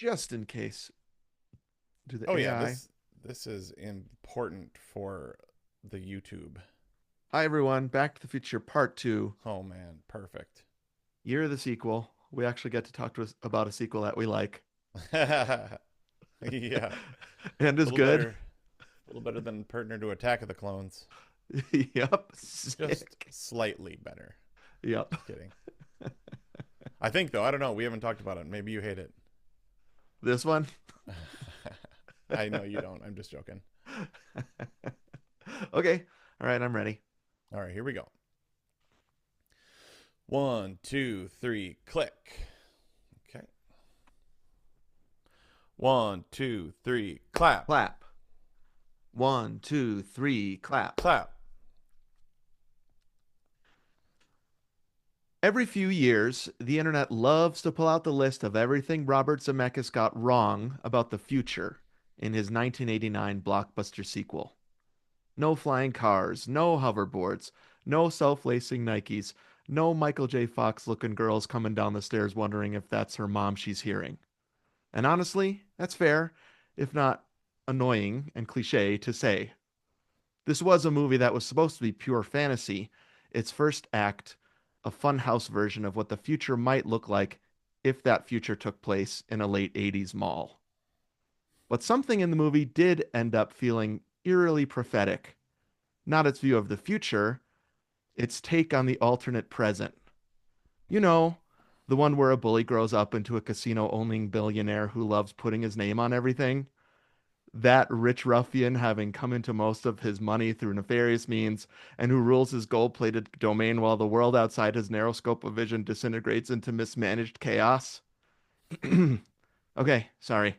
just in case. Do the Oh yeah, AI. this is important for the YouTube. Hi everyone, Back to the Future Part 2, Oh man, perfect. year of the sequel. We actually get to talk to us about a sequel that we like Yeah, and is good. a little better than Partner to Attack of the Clones. Yep, Just sick. slightly better. Yep. Just kidding. I think though, I don't know. We haven't talked about it. Maybe you hate it. This one. I know you don't. I'm just joking. Okay. All right, I'm ready. All right, here we go. One, two, three, click. Okay. One, two, three, clap. Clap. One, two, three, clap. Clap. Every few years, the internet loves to pull out the list of everything Robert Zemeckis got wrong about the future in his 1989 blockbuster sequel. No flying cars, no hoverboards, no self-lacing Nikes, no Michael J. Fox looking girls coming down the stairs wondering if that's her mom she's hearing. And honestly, that's fair, if not annoying and cliche to say. This was a movie that was supposed to be pure fantasy, its first act, a funhouse version of what the future might look like if that future took place in a late 80s mall. But something in the movie did end up feeling eerily prophetic. Not its view of the future, its take on the alternate present. You know, the one where a bully grows up into a casino owning billionaire who loves putting his name on everything. That rich ruffian having come into most of his money through nefarious means and who rules his gold plated domain while the world outside his narrow scope of vision disintegrates into mismanaged chaos. Okay, sorry.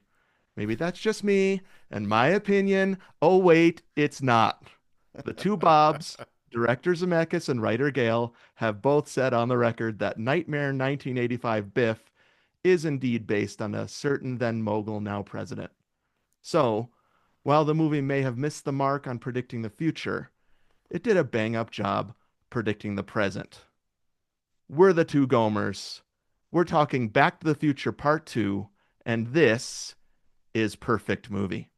Maybe that's just me and my opinion. Oh, wait, it's not. The two Bobs, director Zemeckis and writer Gale, have both said on the record that Nightmare 1985 Biff is indeed based on a certain then mogul, now president. So, while the movie may have missed the mark on predicting the future, it did a bang up job predicting the present. We're the two Gomers. We're talking Back to the Future Part 2, and this is Perfect Movie.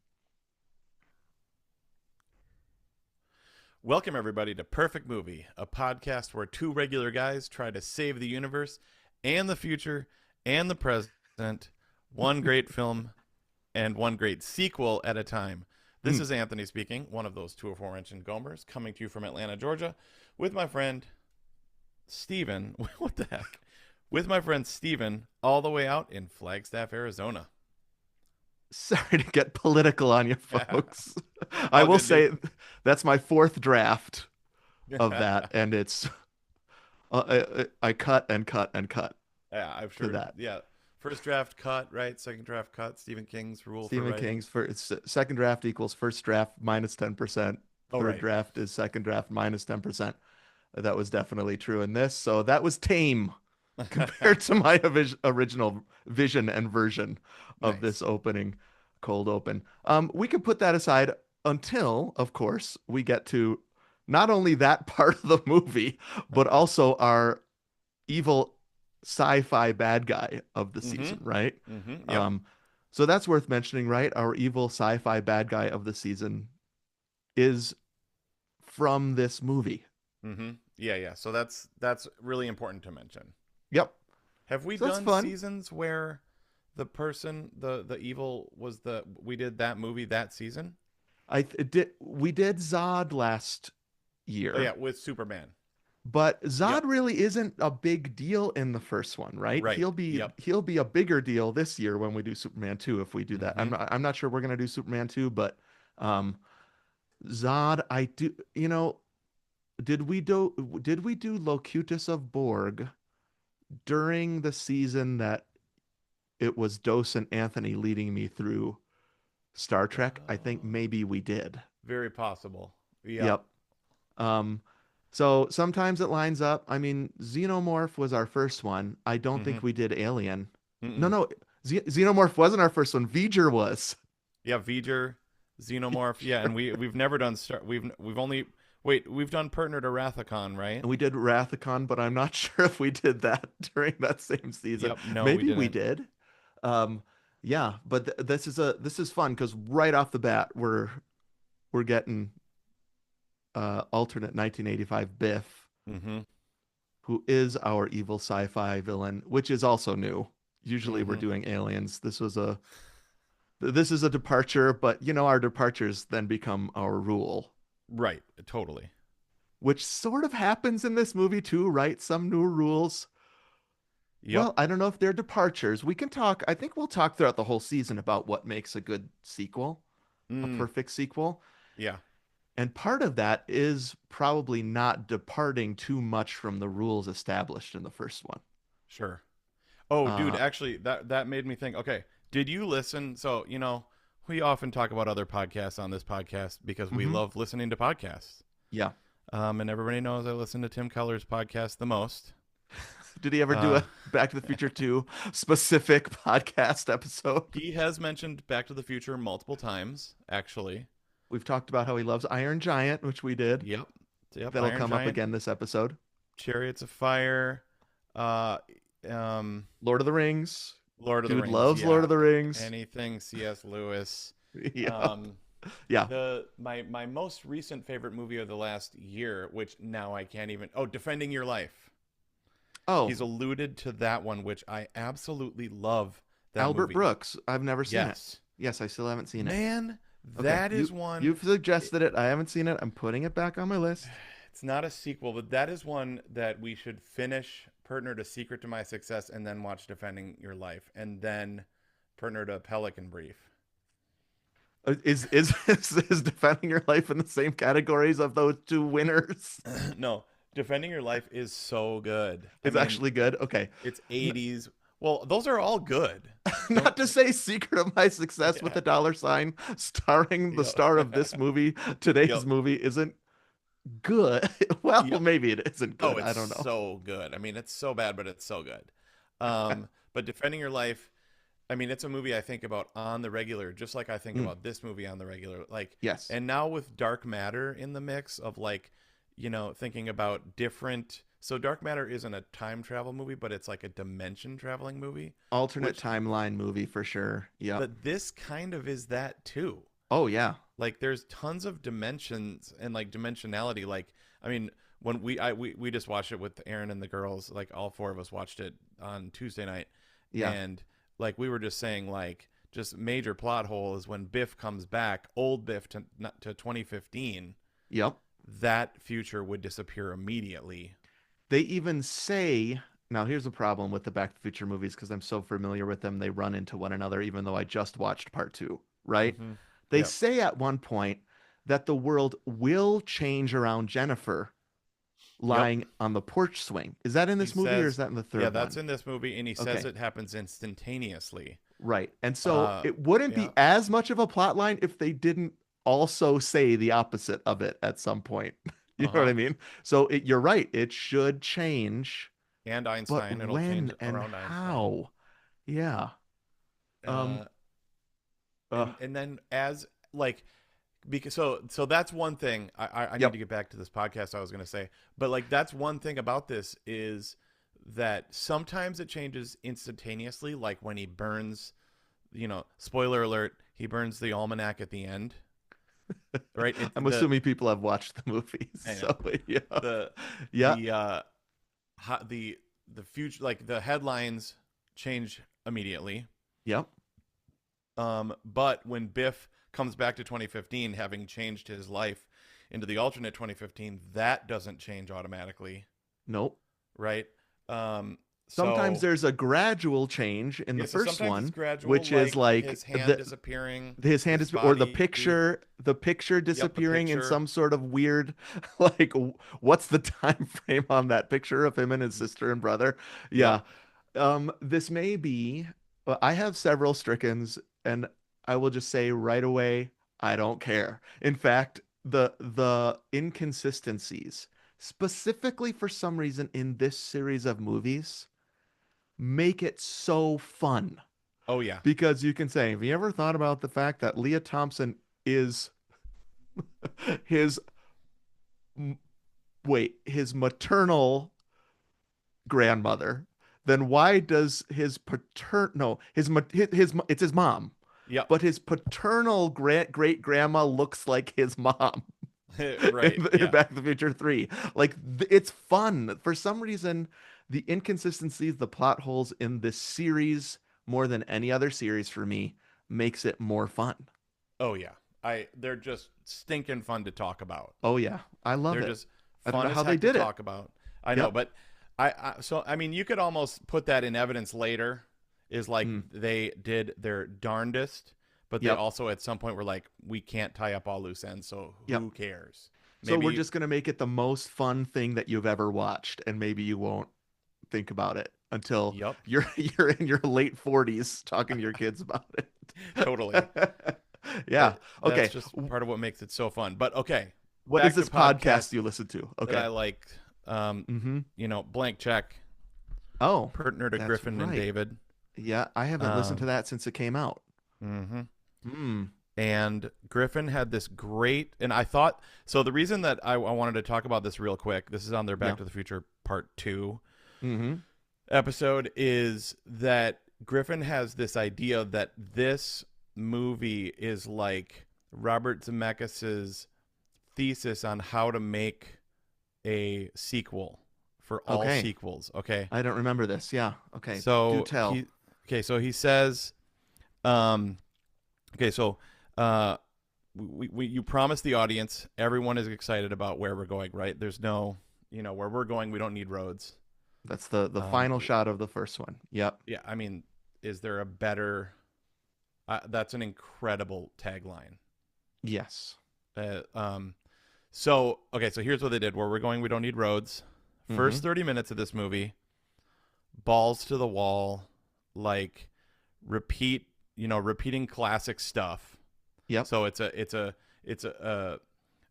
Welcome, everybody, to Perfect Movie, a podcast where two regular guys try to save the universe and the future and the present, one great film and one great sequel at a time. This Mm. is Anthony speaking, one of those two aforementioned Gomers, coming to you from Atlanta, Georgia, with my friend Steven. What the heck? With my friend Steven, all the way out in Flagstaff, Arizona. Sorry to get political on you folks. I All will good, dude. say that's my fourth draft of that, and it's I cut and cut and cut Yeah, I'm to sure. that. Yeah. First draft cut, right? Second draft cut. Stephen King's rule for Stephen writing. King's second draft equals first draft minus 10%. Oh, Third right. draft is second draft minus 10%. That was definitely true in this. So that was tame compared to my original vision and version of this Nice. opening cold open. We can put that aside until, of course, we get to not only that part of the movie, but also our evil sci-fi bad guy of the Mm-hmm. season, right? Mm-hmm. Yep. Um, so that's worth mentioning, right? Our evil sci-fi bad guy of the season is from this movie. Mm-hmm. Yeah, yeah. So that's really important to mention. Yep. Have we So that's done fun. seasons where the person, the evil was the we did that movie that season? We did Zod last Oh yeah, year, with Superman. but Zod Yep. really isn't a big deal in the first one, right? Right. Yep. He'll be a bigger deal this year when we do Superman 2 if we do that. Mm-hmm. I'm not sure we're gonna do Superman 2, but um Zod, I do did we do Locutus of Borg during the season that it was Dose and Anthony leading me through Star Trek? I think Oh, maybe we did. very possible. Yep. Yep. Um, so sometimes it lines up. I mean, Xenomorph was our first one. I don't Mm-hmm. think we did Alien. No, Mm-mm. no, Xenomorph wasn't our first one. V'ger was. Yeah, V'ger, Xenomorph. Yeah, and we've never done Star. We've only wait. We've done Partner to Rathacon, right? And we did Rathacon, but I'm not sure if we did that during that same season. Yep. No, we Maybe we didn't. did. Um, Yeah, but this is fun because right off the bat we're getting alternate 1985 Biff, Mm-hmm. who is our evil sci-fi villain, which is also new. Usually we're Mm-hmm. doing aliens. This is a departure, but our departures then become our rule, Right. Totally. which sort of happens in this movie too, right? Some new rules. Yep. Well, I don't know if they're departures. We can talk. I think we'll talk throughout the whole season about what makes a good sequel, a Mm. perfect sequel. Yeah. And part of that is probably not departing too much from the rules established in the first one. Sure. Oh, dude, Uh, actually, that made me think. Okay, did you listen? So, we often talk about other podcasts on this podcast because we mhm. love listening to podcasts. Yeah. And everybody knows I listen to Tim Keller's podcast the most. Did he ever do Uh, a Back to the Future 2 specific podcast episode? he has mentioned Back to the Future multiple times, actually. We've talked about how he loves Iron Giant, which we did. Yep. Yep. That'll Iron come up Giant, again this episode. Chariots of Fire, uh, Lord of the Rings. Lord of the Dude Rings. loves Lord Yeah. of the Rings. Anything C.S. Lewis. Yeah. Um, Yeah. my most recent favorite movie of the last year, which now I can't even. Oh, Defending Your Life. Oh, He's alluded to that one, which I absolutely love. That Albert movie. Brooks. I've never seen it. Yes, Yes, I still haven't seen it. man, Okay. that is one. You've suggested it. I haven't seen it. I'm putting it back on my list. It's not a sequel, but that is one that we should finish. Partner to Secret to My Success, and then watch Defending Your Life, and then partner to Pelican Brief. Is defending your life in the same categories of those two winners? No, Defending Your Life is so good. I It's mean, actually good. Okay. it's 80s. Well, those are all good. Not Don't. to say Secret of My Success with Yeah. a dollar sign, starring the star of this Yep. movie, Yep. today's movie, isn't good. Well, Yep. maybe it isn't Oh, good. it's I don't know. so good. I mean, it's so bad, but it's so good. But Defending Your Life, I mean, it's a movie I think about on the regular, just like I think Mm, about this movie on the regular. Like, yes. and now with Dark Matter in the mix of like, thinking about different. So Dark Matter isn't a time travel movie, but it's like a dimension traveling movie, Alternate which, timeline movie for sure. Yep. but this kind of is that too. Oh, yeah. Like there's tons of dimensions and like dimensionality. Like, I mean, when we just watched it with Aaron and the girls, like all four of us watched it on Tuesday night, Yeah. and like we were just saying, like, just major plot hole is when Biff comes back, old Biff to 2015, Yep. that future would disappear immediately. They even say, now here's the problem with the Back to the Future movies because I'm so familiar with them, they run into one another, even though I just watched part two, right? Mm-hmm. They Yep. say at one point that the world will change around Jennifer Yep. lying on the porch swing. Is that in He this movie or is says, that in the yeah, third that's one? in this movie, and he says Okay, it happens instantaneously. right. And so Uh, it wouldn't yeah. be as much of a plot line if they didn't also say the opposite of it at some point. You Uh know what I huh. mean? So you're right. It should change, And but Einstein, it'll change when and around Einstein. how? Yeah. Um, Uh, uh, and then as like because so that's one thing I need yep. to get back to this podcast I was going to say, but like that's one thing about this is that sometimes it changes instantaneously, like when he burns, spoiler alert, he burns the almanac at the end, right? I'm assuming people have watched the movies. I know So yeah. the Yeah. the the future, like the headlines change immediately. Yep. But when Biff comes back to 2015, having changed his life into the alternate 2015, that doesn't change automatically, Nope. right? Sometimes So there's a gradual change in the yeah, so first sometimes it's one, gradual, which is like like his hand disappearing, his hand his is or body, the picture yep, the disappearing in picture, some sort of weird like what's the time frame on that picture of him and his sister and brother? yep, Yeah. This may be I have several Strickens and I will just say right away, I don't care. In fact, the inconsistencies, specifically for some reason in this series of movies, make it so fun oh yeah, because you can say, have you ever thought about the fact that Leah Thompson is his his maternal grandmother? then why does his no, it's his mom, Yep. but his paternal great grandma looks like his mom Right. in Yeah. Back to the Future 3. Like it's fun. For some reason, the inconsistencies, the plot holes in this series more than any other series for me makes it more fun. Oh yeah. They're just stinking fun to talk about. Oh yeah, I love They're it. just I don't know fun as how they heck to did it. talk about. I know, Yep. but so I mean, you could almost put that in evidence later. Is like Mm, they did their darndest, but they yep. also at some point were like, we can't tie up all loose ends, so Yep. who cares? So we're Maybe. just gonna make it the most fun thing that you've ever watched, and maybe you won't think about it until Yep. you're in your late 40s talking to your kids about Totally. it. Yeah. That's Okay. just part of what makes it so fun. But okay, What is back to this podcast podcasts you listen to? that I Okay. like. Mm-hmm. Blank check, Oh, partner to that's Griffin and right. David. Yeah, I haven't listened to Um, that since it came out. hmm Hmm. And Griffin had this great, and I thought so. The reason that I wanted to talk about this real quick, this is on their Yeah. Back to the Future Part 2 Mm-hmm. episode, is that Griffin has this idea that this movie is like Robert Zemeckis's thesis on how to make a sequel for all Okay. sequels. Okay, I don't remember this. Yeah. Okay. Do so tell. he says, um, okay, so uh, you promise the audience everyone is excited about where we're going, right? There's no, where we're going, we don't need roads. That's the Um, final shot of the first one. Yep. yeah, I mean, is there a better? That's an incredible tagline. Yes. Uh, um, so okay, so here's what they did: where we're going, we don't need roads. Mm-hmm. First 30 minutes of this movie, balls to the wall, like repeating classic stuff. Yep. So it's a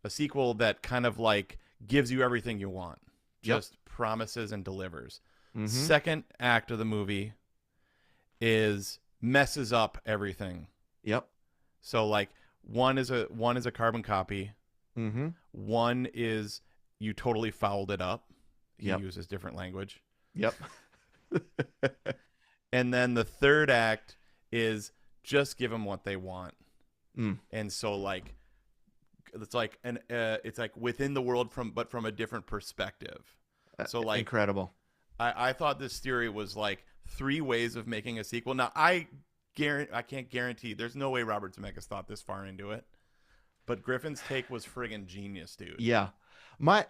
sequel that kind of like gives you everything you want, Yep. just promises and delivers. Mm-hmm. Second act of the movie is messes up everything. Yep. So like one is a carbon copy. Mm-hmm. One is you totally fouled it up. He Yep. uses different language. Yep. And then the third act is just give them what they want. Mm. And so like it's like within the world from a different perspective. So like Incredible. I thought this theory was like 3 ways of making a sequel. Now I can't guarantee. There's no way Robert Zemeckis thought this far into it. But Griffin's take was friggin' genius, dude. Yeah. My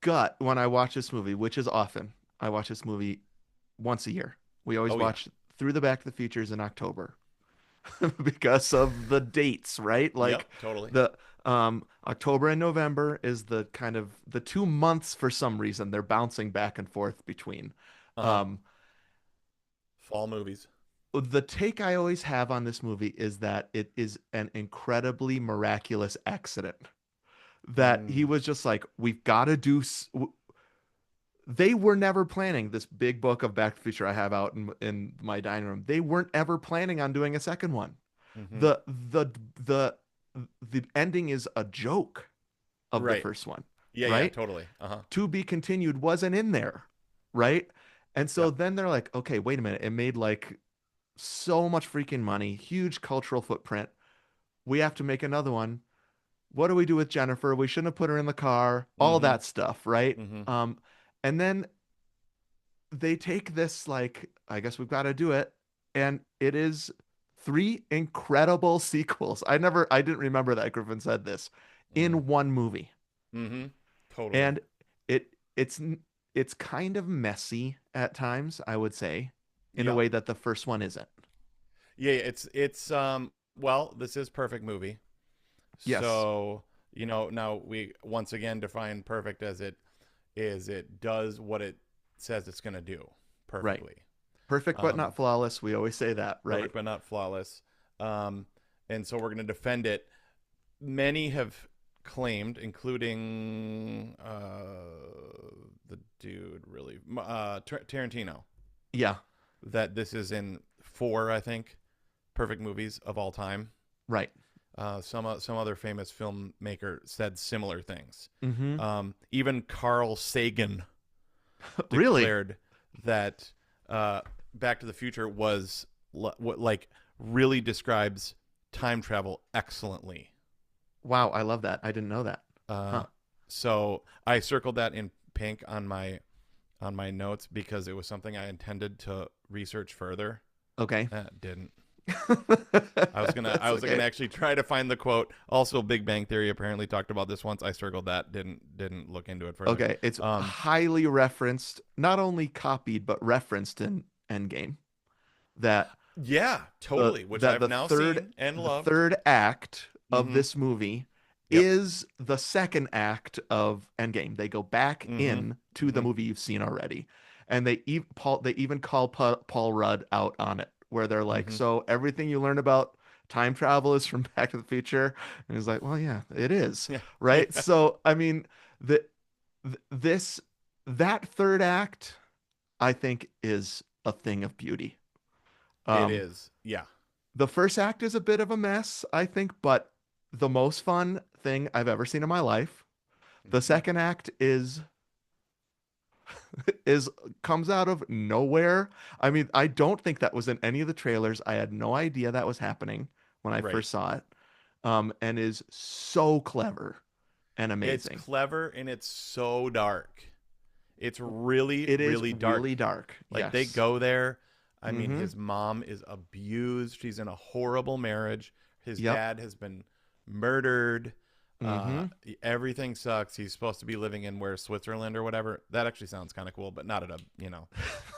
gut when I watch this movie, which is often, I watch this movie once a year. We always Oh yeah. watch through the Back to the Futures in October because of the dates, right? Yep, Like totally. the October and November is the kind of the 2 months for some reason they're bouncing back and forth between. Uh-huh. Um, Fall movies. the take I always have on this movie is that it is an incredibly miraculous accident. That he Mm, was just like, we've got to do. They were never planning this big book of Back to the Future I have out in my dining room. They weren't ever planning on doing a second one. mm-hmm. The the ending is a joke of the Right. first one, Yeah, right? totally. Uh-huh. To be continued wasn't in there, right? And so Yep. then they're like, okay, wait a minute. It made like so much freaking money, huge cultural footprint. We have to make another one. What do we do with Jennifer? We shouldn't have put her in the car, all Mm-hmm. that stuff, right? Mm-hmm. And then they take this, like, I guess we've got to do it. And it is 3 incredible sequels. I didn't remember that Griffin said this Mm-hmm. in one movie. Mm-hmm. Totally. And it it's it's kind of messy at times, I would say, in a Yep. way that the first one isn't. Yeah, it's well, this is perfect movie. Yes, So, now we once again define perfect as it does what it says it's going to do right. perfectly. Perfect but Um not flawless. We always say that, right? Perfect but not flawless. Um and so we're going to defend it. Many have claimed, including the dude really Tarantino, Yeah, that this is in 4, I think, perfect movies of all time. right. Some other famous filmmaker said similar things. Mm-hmm. Even Carl Sagan Really? declared that Back to the Future was what like really describes time travel excellently. Wow, I love that. I didn't know that. Uh, Huh. so I circled that in pink on my notes because it was something I intended to research further. Okay. Didn't. I That's was gonna okay. actually try to find the quote. Also, Big Bang Theory apparently talked about this once. I circled that. Didn't look into it further. Okay. It's Um, highly referenced, not only copied, but referenced in Endgame. That yeah, totally. Which that I've now seen and the loved. third act of Mm-hmm. this movie Yep. is the second act of Endgame. They go back Mm-hmm. in to the Mm-hmm. movie you've seen already, and they even call Paul Rudd out on it, where they're like, Mm-hmm. "So everything you learn about time travel is from Back to the Future," and he's like, "Well, yeah, it is, Yeah. right?" Yeah. So I mean, the this that third act, I think, is a thing of beauty. It Um, is. Yeah. the first act is a bit of a mess, I think, but the most fun thing I've ever seen in my life. The Mm-hmm. second act is comes out of nowhere. I mean, I don't think that was in any of the trailers. I had no idea that was happening when I Right. first saw it. And is so clever and It's amazing. clever and it's so dark. It's really, It is really dark. really dark. Like they Yes. go there. I mean, Mm-hmm. his mom is abused. She's in a horrible marriage. His Yep. dad has been murdered. Uh, Mm-hmm. everything sucks. He's supposed to be living in where Switzerland or whatever. That actually sounds kind of cool, but not at a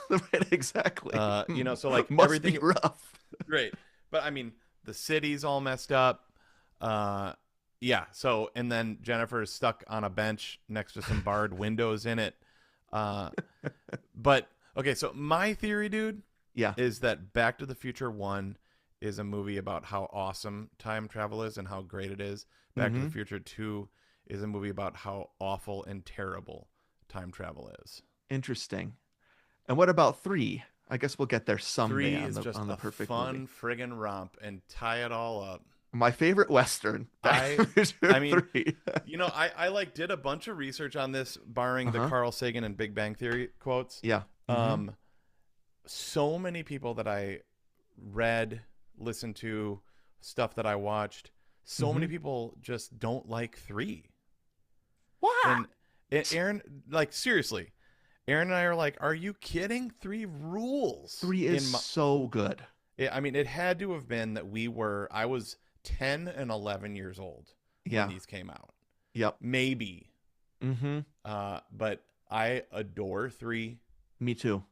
Right, exactly. so like Must be everything rough. great. But I mean, the city's all messed up. Uh, yeah. So and then Jennifer is stuck on a bench next to some barred windows in it. Uh, but okay. So my theory, dude, Yeah. is that Back to the Future 1 is a movie about how awesome time travel is and how great it is. Back to the Mm-hmm. Future 2 is a movie about how awful and terrible time travel is. Interesting. And what about three? I guess we'll get there someday 3 is just on the a perfect movie. fun friggin' romp and tie it all up. My favorite Western, Back I to the Future I mean, 3. I like did a bunch of research on this barring the Uh-huh. Carl Sagan and Big Bang Theory quotes. Yeah. Mm-hmm. Um so many people that I read, listened to, stuff that I watched, so Mm-hmm. many people just don't like 3. What? And Aaron, like seriously, Aaron and I are like, are you kidding? 3 rules. 3 is so good. I mean, it had to have been that I was 10 and 11 years old when Yeah. these came out. Yep. Maybe. Mm-hmm. But I adore 3. Me too.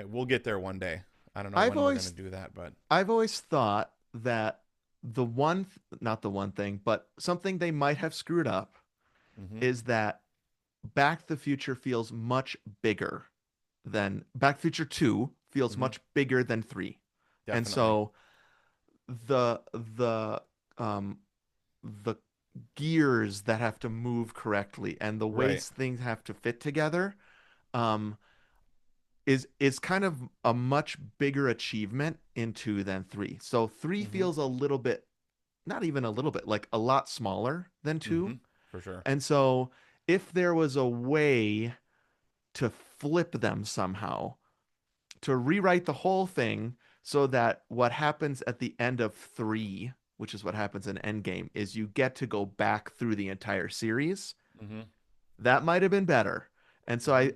We'll get there one day. I don't know I've when we're going to always do that, but I've always thought that not the one thing, but something they might have screwed up hmm is that Back to the Future feels much bigger than Back to the Future 2 feels hmm much bigger than 3. And definitely. so the um the gears that have to move correctly and the Right. ways things have to fit together um is kind of a much bigger achievement in 2 than 3. So 3 hmm feels a little bit, not even a little bit, like a lot smaller than hmm 2. For sure. And so if there was a way to flip them somehow, to rewrite the whole thing so that what happens at the end of 3, which is what happens in Endgame, is you get to go back through the entire series, hmm that might have been better. And so hmm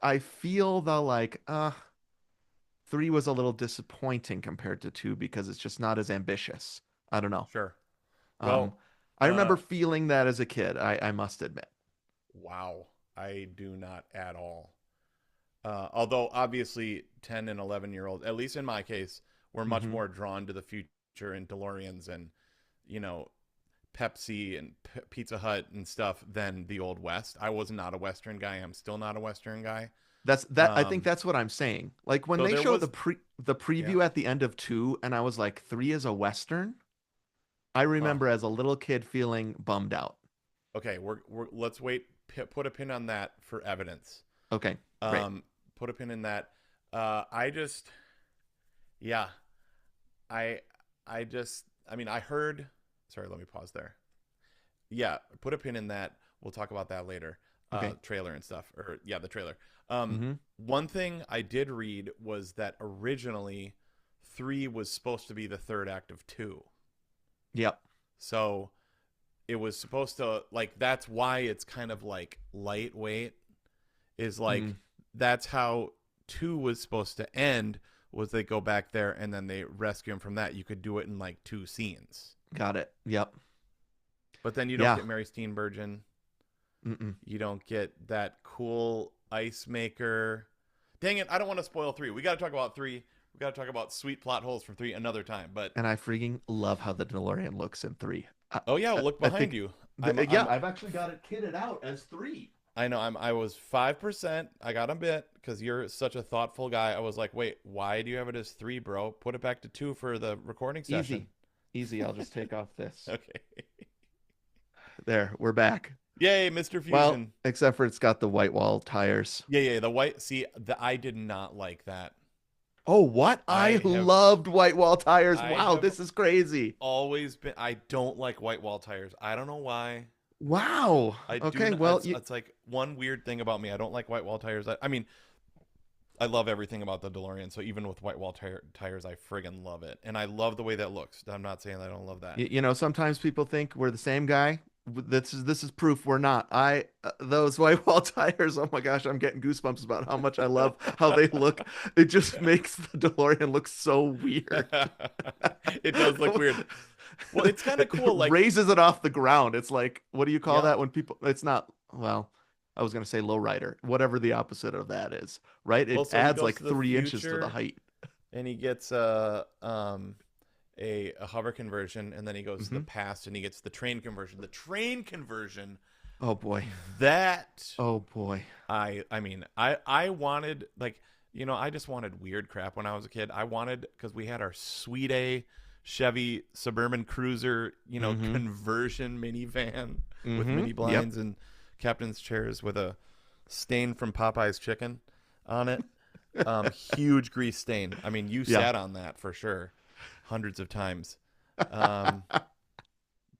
I feel the like 3 was a little disappointing compared to 2 because it's just not as ambitious. I don't know. Sure. Um Well, I remember uh, feeling that as a kid, I must admit. wow. I do not at all. Although obviously 10 and 11-year-olds, at least in my case, were much Hmm. more drawn to the future and DeLoreans and, you know, Pepsi and Pizza Hut and stuff than the old West. I was not a Western guy. I'm still not a Western guy. I think Um, that's what I'm saying. Like when so they there show was, the yeah. preview at the end of 2 and I was like 3 is a Western, I Huh. remember as a little kid feeling bummed out. Okay. Let's wait. Put a pin on that for evidence. Okay, great. Um, put a pin in that. I just, yeah, I, I mean, I heard. Sorry, let me pause there. Yeah, put a pin in that. We'll talk about that later. Okay. trailer and stuff, or yeah, the trailer. Mm-hmm. One thing I did read was that originally 3 was supposed to be the third act of 2. Yep. So it was supposed to, like, that's why it's kind of like lightweight, is like Mm, that's how 2 was supposed to end, was they go back there and then they rescue him from that. You could do it in like 2 scenes. got it. Yep. But then you don't Yeah. get Mary Steenburgen. Mm-mm. You don't get that cool ice maker. Dang it, I don't want to spoil 3. We got to talk about 3. We got to talk about sweet plot holes from 3 another time. But And I freaking love how the DeLorean looks in 3. oh yeah, well, look I behind think, you. yeah, I've actually got it kitted out as 3. I know I was 5%. I got a bit because you're such a thoughtful guy. I was like, wait, why do you have it as 3, bro? Put it back to 2 for the recording session. Easy. Easy. I'll just take off this. Okay. There, we're back. Yay, Mr. Fusion. Well, except for it's got the white wall tires. Yeah, the white. See, I did not like that. Oh, what? I loved white wall tires. Wow, this is crazy. Always been. I don't like white wall tires. I don't know why. Wow. Okay, well, it's like one weird thing about me. I don't like white wall tires. I mean, I love everything about the DeLorean. So even with white wall tires, I friggin' love it, and I love the way that looks. I'm not saying I don't love that. you know, sometimes people think we're the same guy. This is proof we're not. Those white wall tires. Oh my gosh, I'm getting goosebumps about how much I love how they look. It just makes the DeLorean look so weird. It does look weird. Well, it's kind of cool. Like, raises it off the ground. It's like, what do you call Yeah. that when people? It's not. Well, I was gonna say lowrider. Whatever the opposite of that is, right? It Well, so he adds goes like to the 3 inches to future. the height. and he gets a hover conversion, and then he goes to the Mhm. past and he gets the train conversion. The train conversion, Oh boy. that Oh boy. I mean, I wanted, like, I just wanted weird crap when I was a kid. I wanted, because we had our Sweet A Chevy Suburban Cruiser, Mhm. conversion minivan with Mhm. mini Yep. blinds and captain's chairs with a stain from Popeye's chicken on it. Huge grease stain. I mean, you Yeah. sat on that for sure, hundreds of times. Um,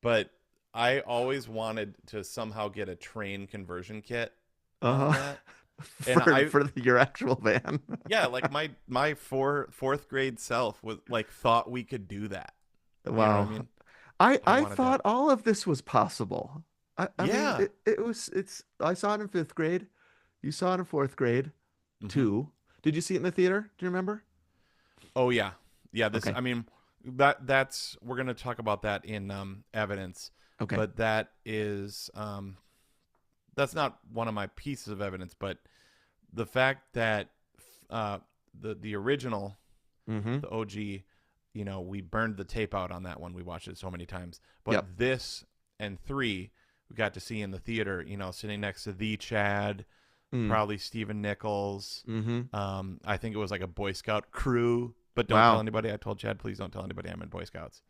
but I always wanted to somehow get a train conversion kit on Uh-huh. that. And Your actual van. Yeah, like my fourth grade self was like thought we could do that. You know what Wow. I mean? I I wanted thought that. all of this was possible. I Yeah. mean, it's I saw it in 5th grade. You saw it in 4th grade Mhm. too. Did you see it in the theater? Do you remember? Oh yeah. Yeah, this Okay. I mean that's we're going to talk about that in evidence. Okay. But that is that's not one of my pieces of evidence, but the fact that the original, Mm-hmm. the OG, we burned the tape out on that one. We watched it so many times. But Yep. this and 3 we got to see in the theater, sitting next to the Chad, probably Stephen Nichols. Mm-hmm. I think it was like a Boy Scout crew, but don't Wow. tell anybody. I told Chad, please don't tell anybody I'm in Boy Scouts.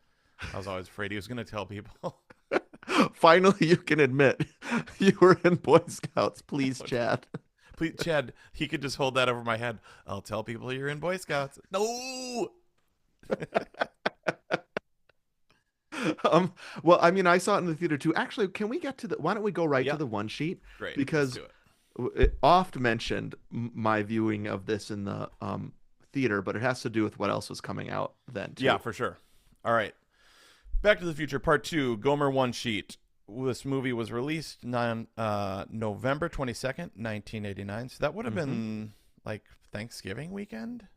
I was always afraid he was going to tell people. Finally, you can admit you were in Boy Scouts. Please, Chad. Please, Chad, he could just hold that over my head. I'll tell people you're in Boy Scouts. No. Well, I mean, I saw it in the theater too. Actually, can we get to why don't we go right Yeah. to the one sheet? Great. Because Let's do it. it oft mentioned my viewing of this in the theater, but it has to do with what else was coming out then too. Yeah, for sure. All right. Back to the Future Part 2, Gomer One Sheet. This movie was released November 22nd, 1989. So that would have been like Thanksgiving weekend?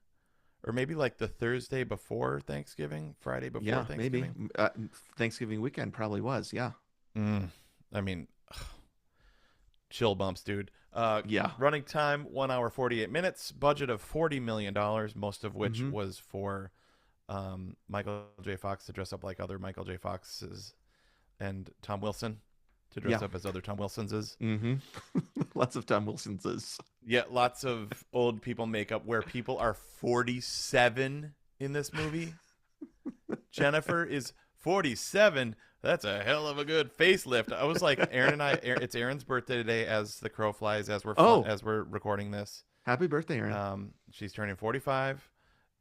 Or maybe like the Thursday before Thanksgiving, Friday before Yeah, Thanksgiving. maybe. Thanksgiving weekend probably was. Yeah. I mean, chill bumps, dude. Yeah. Running time, 1 hour, 48 minutes. Budget of $40 million, most of which was for Michael J. Fox to dress up like other Michael J. Foxes and Tom Wilson to dress up as other Tom Wilsonses. Mm-hmm. Lots of Tom Wilsonses. Yeah, lots of old people makeup where people are 47 in this movie. Jennifer is 47. That's a hell of a good facelift. I was like, it's Aaron's birthday today as the crow flies, as we're recording this. Happy birthday, Aaron. She's turning 45,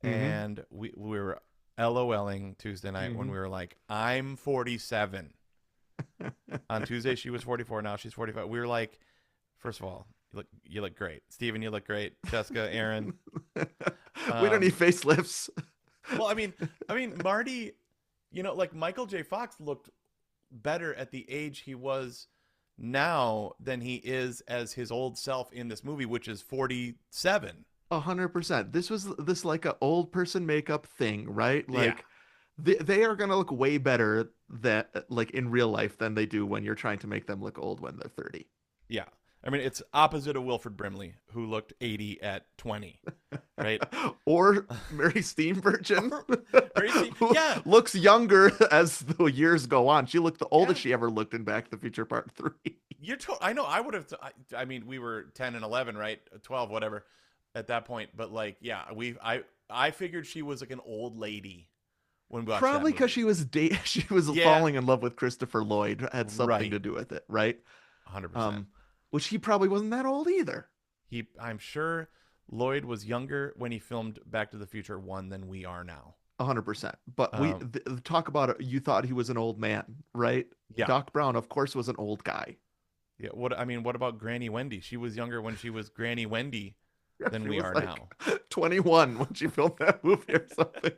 and we were LOLing Tuesday night when we were like, I'm 47. On Tuesday, she was 44. Now she's 45. We were like, First of all, you look great. Steven, you look great. Jessica, Aaron. We don't need Um, facelifts. well, I mean, Marty, like Michael J. Fox looked better at the age he was now than he is as his old self in this movie, which is 47. 100%. This was this like a old person makeup thing, right? Yeah, Like they are gonna look way better that like in real life than they do when you're trying to make them look old when they're 30. yeah. I mean, it's opposite of Wilford Brimley, who looked 80 at 20, right? Or Mary Steenburgen, who Yeah, looks younger as the years go on. She looked the yeah. oldest she ever looked in Back to the Future Part 3. I know. I would have. I mean, we were 10 and 11, right? 12, whatever, at that point. But like, yeah, I figured she was like an old lady when we watched that Probably because movie. she was she was Yeah, falling in love with Christopher Lloyd had something right. to do with it, right? 100%. Um, which he probably wasn't that old either. I'm sure Lloyd was younger when he filmed Back to the Future 1 than we are now. 100%. But we Um, talk about it. You thought he was an old man, right? yeah, Doc Brown, of course, was an old guy. yeah. What about Granny Wendy? She was younger when she was Granny Wendy than She we was are like now. 21 when she filmed that movie or something.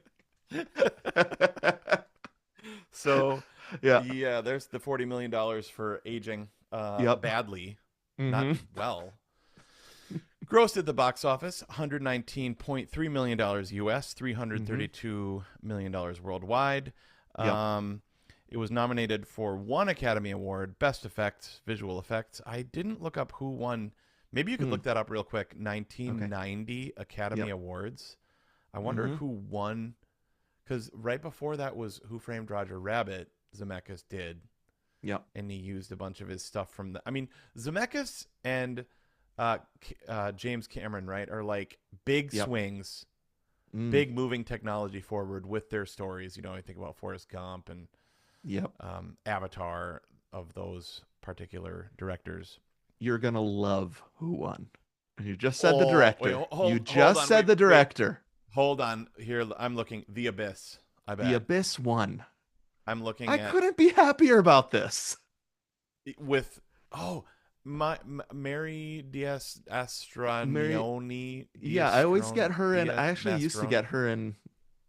So, Yeah. yeah, there's the $40 million for aging Yep. badly, not Hmm. well. Grossed at the box office, $119.3 million US, Hmm. $332 million worldwide. Yep. It was nominated for one Academy Award, Best Effects, Visual Effects. I didn't look up who won. Maybe you could Mm. look that up real quick. Okay. 1990 Academy Yep. Awards. I wonder Hmm. who won, because right before that was Who Framed Roger Rabbit, Zemeckis did, Yep. and he used a bunch of his stuff from the. I mean, Zemeckis and James Cameron, right, are like big Yep. swings, Mm. big moving technology forward with their stories. I think about Forrest Gump and Yep. Avatar of those particular directors. You're gonna love who won. You just said the Oh, wait, director. You hold just on, said wait, the wait, director. hold on. Here, I'm looking. The Abyss. I The bet. Abyss won. I'm looking I at couldn't be happier about this. with Mary Diaz Mary, Astronioni. yeah, I always get her and Diaz I actually used to Mastron. get her and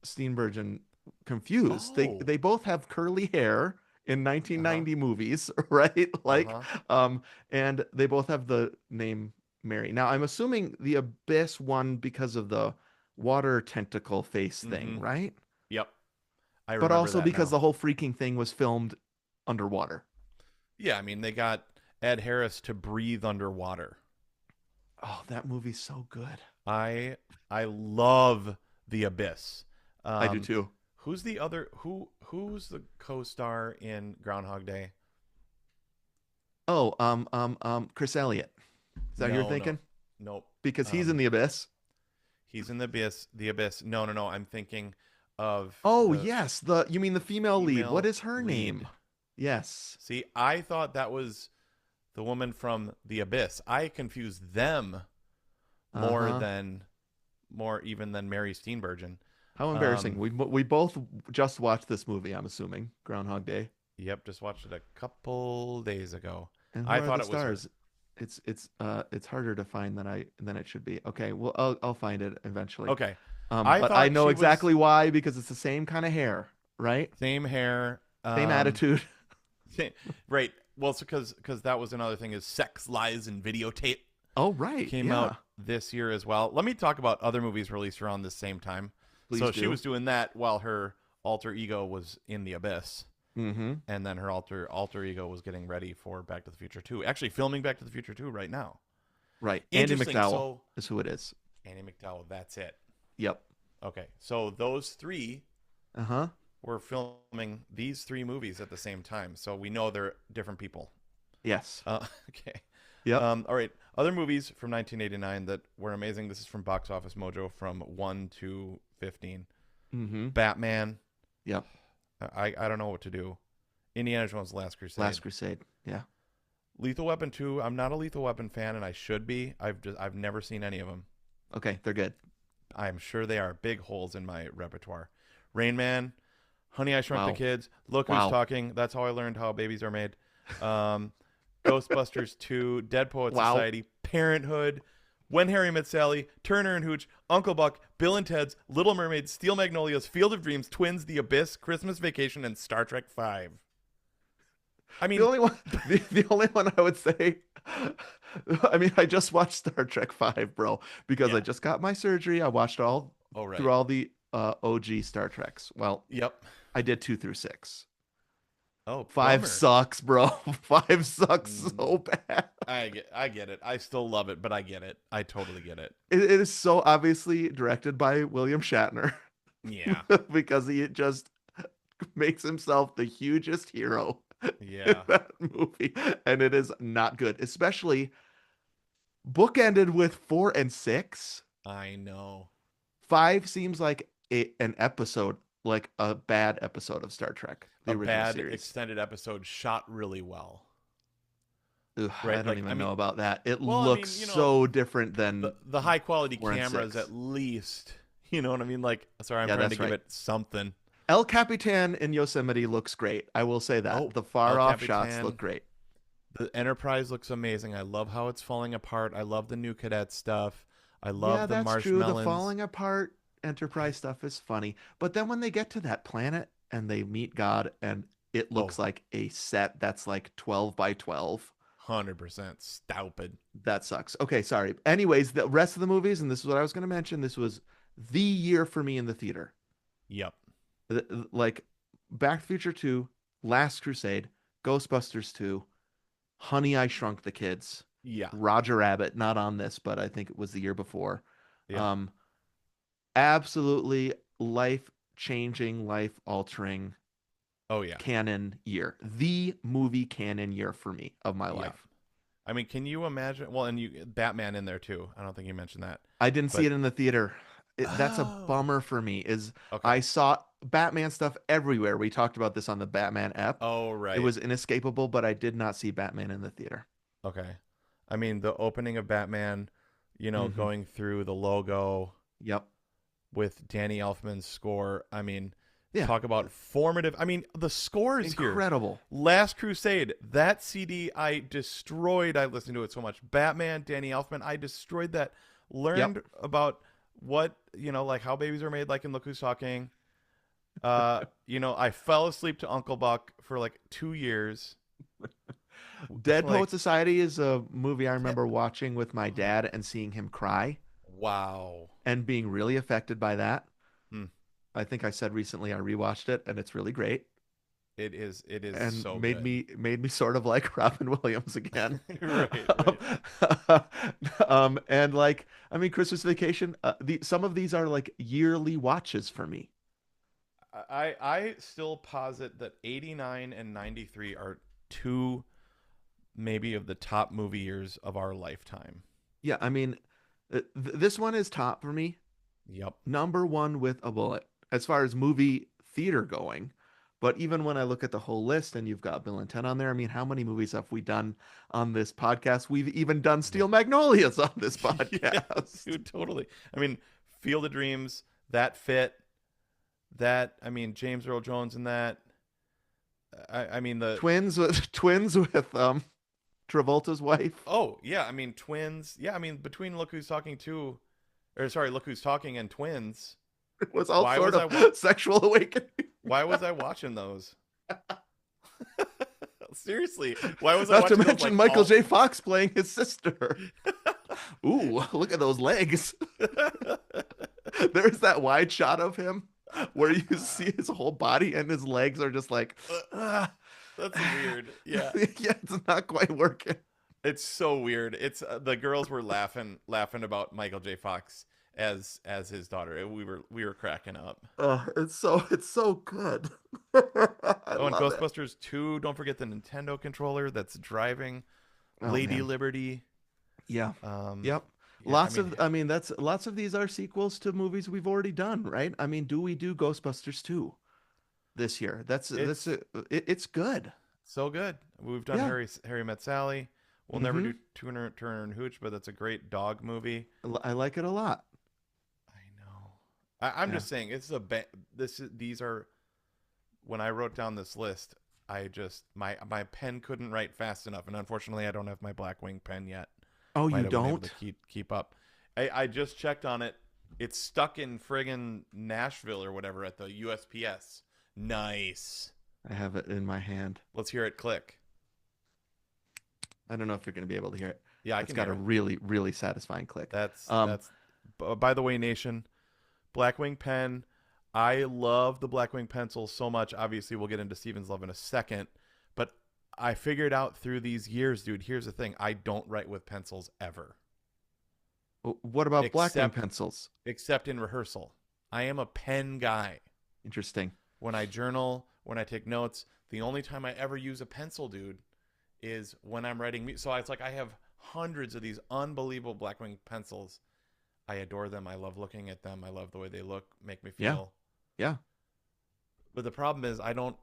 Steenburgen confused. Oh, They both have curly hair in uh huh, 1990 movies, right? uh Like, huh. and they both have the name Mary. Now, I'm assuming the Abyss won because of the water tentacle face thing, Mm-hmm. right? Yep, I But remember also that because now. the whole freaking thing was filmed underwater. Yeah, I mean they got Ed Harris to breathe underwater. Oh, that movie's so good. I I love The Abyss. I do Um, too. who's the other who's the co-star in Groundhog Day? Oh, Chris Elliott. Is that who you're No, no, thinking? nope. Because he's in Um, the Abyss. he's in The Abyss. The Abyss. No, no, no. I'm thinking of Oh, the yes, the you mean the female lead. What female is her name? lead. Yes. See, I thought that was the woman from The Abyss. I confused them more Uh-huh. than more even than Mary Steenburgen. How embarrassing. Um, We both just watched this movie, I'm assuming. Groundhog Day. yep, just watched it a couple days ago. And who I are thought the it was her. stars? It's harder to find than it should be. Okay, well I'll find it eventually. Okay. I But I thought know she was exactly why because it's the same kind of hair, right? same hair. Same attitude. Right. Well, it's because that was another thing is Sex, Lies, and Videotape Oh, right. came Yeah. out this year as well. Let me talk about other movies released around the same time. Please So she do. was doing that while her alter ego was in the abyss, Mm-hmm. and then her alter ego was getting ready for Back to the Future 2. Actually, filming Back to the Future 2 right now. Right. Andy Interesting. McDowell So is who it is. Annie McDowell, that's it. Yep. Okay, so those three Uh-huh. were filming these three movies at the same time, so we know they're different people. Yes. Okay. Yep. All right. Other movies from 1989 that were amazing. This is from Box Office Mojo from 1 to 15. Mm-hmm. Batman. Yep. I don't know what to do. Indiana Jones: Last Crusade. Last Crusade. Yeah. Lethal Weapon 2. I'm not a Lethal Weapon fan, and I should be. I've never seen any of them. Okay, they're good. I'm sure they are big holes in my repertoire. Rain Man, Honey I Shrunk Wow. the Kids, Look Who's Wow. Talking. That's how I learned how babies are made. Ghostbusters 2, Dead Poet Wow. Society, Parenthood, When Harry Met Sally, Turner and Hooch, Uncle Buck, Bill and Ted's, Little Mermaid, Steel Magnolias, Field of Dreams, Twins, The Abyss, Christmas Vacation, and Star Trek 5. I The mean, only one, the only one I would say, I mean, I just watched Star Trek 5, bro, because I yeah. just got my surgery. I watched all Oh, through right. all the OG Star Treks. Well, Yep. I did 2 through 6. Oh, 5 bummer. sucks, bro. 5 sucks Mm, so bad. I get it. I still love it, but I get it. I totally get it. It is so obviously directed by William Shatner Yeah. because he just makes himself the hugest hero in Yeah. that movie, and it is not good. Especially bookended with 4 and 6. I know. 5 seems like an episode, like a bad episode of Star Trek, the A original bad series. extended episode shot really well. Ugh, I Right? don't Like, I even know mean, about that. It well, I looks mean, so different than the high quality 4 and 6. cameras at least. You know what I mean? Like, sorry, I'm Yeah, trying to that's give right. it something. El Capitan in Yosemite looks great. I will say that. Oh, The El far off shots look Capitan. great. The Enterprise looks amazing. I love how it's falling apart. I love the new cadet stuff. I Yeah, love the that's true. The marshmallows. falling apart Enterprise stuff is funny. But then when they get to that planet and they meet God and it Oh, looks like a set that's like 12 by 12, 100% stupid. that sucks. Okay, sorry. Anyways, the rest of the movies, and this is what I was going to mention, this was the year for me in the theater. Yep. Like Back to the Future 2, Last Crusade, Ghostbusters 2, Honey, I Shrunk the Kids, Yeah. Roger Rabbit, not on this, but I think it was the year before. Yeah. Um, Absolutely life changing, life altering Oh, yeah. canon year. The movie canon year for me of my Yeah. life. I mean, can you imagine? Well, and you Batman in there too. I don't think you mentioned that. I didn't see But it in the theater. That's a oh, bummer for me. Is okay. I saw Batman stuff everywhere. We talked about this on the Batman app. Oh, It right. was inescapable, but I did not see Batman in the theater. Okay. I mean, the opening of Batman, Hmm. going through the logo Yep. with Danny Elfman's score. I mean, Yeah. talk about formative. I mean, the scores here. Incredible. Last Crusade, that CD I destroyed. I listened to it so much. Batman, Danny Elfman, I destroyed that. Yep. Learned about what, like how babies are made, like in Look Who's Talking. I fell asleep to Uncle Buck for like 2 years. Dead Like, Poet Society is a movie I remember watching with my dad and seeing him cry wow. and being really affected by that. Hmm. I think I said recently I rewatched it and it's really great It is and so made good. me sort of like Robin Williams again. Right, um, right. and like I mean Christmas Vacation, some of these are like yearly watches for me. I still posit that 89 and 93 are two maybe of the top movie years of our lifetime. Yeah, I mean this one is top for me. Yep. Number one with a bullet as far as movie theater going. But even when I look at the whole list and you've got Bill and Ted on there, I mean, how many movies have we done on this podcast? We've even done Yeah. Steel Magnolias on this Yeah, podcast. dude, totally. I mean, Field of Dreams, that fit. That, I mean, James Earl Jones in that. I mean the Twins with Travolta's wife. Oh, yeah, I mean Twins. Yeah, I mean between Look Who's Talking 2 or sorry, Look Who's Talking and Twins. It was all Why sort was of I sexual awakening. why was I watching those? Seriously, why was I Not to watching those mention like Michael all J. Fox playing his sister. Ooh, look at those legs. There's that wide shot of him where you see his whole body and his legs are just like, ah. That's weird. Yeah. Yeah, it's not quite working. It's so weird. It's the girls were laughing about Michael J. Fox as his daughter. We were cracking up. It's so good. I Oh, and love it. Ghostbusters 2, don't forget the Nintendo controller that's driving Oh Lady man. Liberty. Yeah. Um Yep. yeah, I mean I mean that's lots of these are sequels to movies we've already done, right? I mean, do we do Ghostbusters 2 this year? it's It's good. so good. We've done Yeah. Harry Met Sally. We'll never Mm-hmm. do Turner and Hooch, but that's a great dog movie. I like it a lot. I know. I'm Yeah. just saying it's these are when I wrote down this list, I just my pen couldn't write fast enough, and unfortunately, I don't have my Blackwing pen yet. Oh, Might you have been able to don't? keep up. I just checked on it. It's stuck in friggin' Nashville or whatever at the USPS. Nice. I have it in my hand. Let's hear it click. I don't know if you're going to be able to hear it. Yeah, I It's can got hear a it. really, really satisfying click. That's Um, that's. By the way, Nation, Blackwing pen. I love the Blackwing pencil so much. Obviously, we'll get into Steven's love in a second, but I figured out through these years, dude. Here's the thing: I don't write with pencils ever, what about Blackwing except pencils? except in rehearsal. I am a pen guy. Interesting. When I journal, when I take notes, the only time I ever use a pencil, dude, is when I'm writing. So it's like I have hundreds of these unbelievable Blackwing pencils. I adore them. I love looking at them. I love the way they look, make me Yeah. feel. Yeah. But the problem is I don't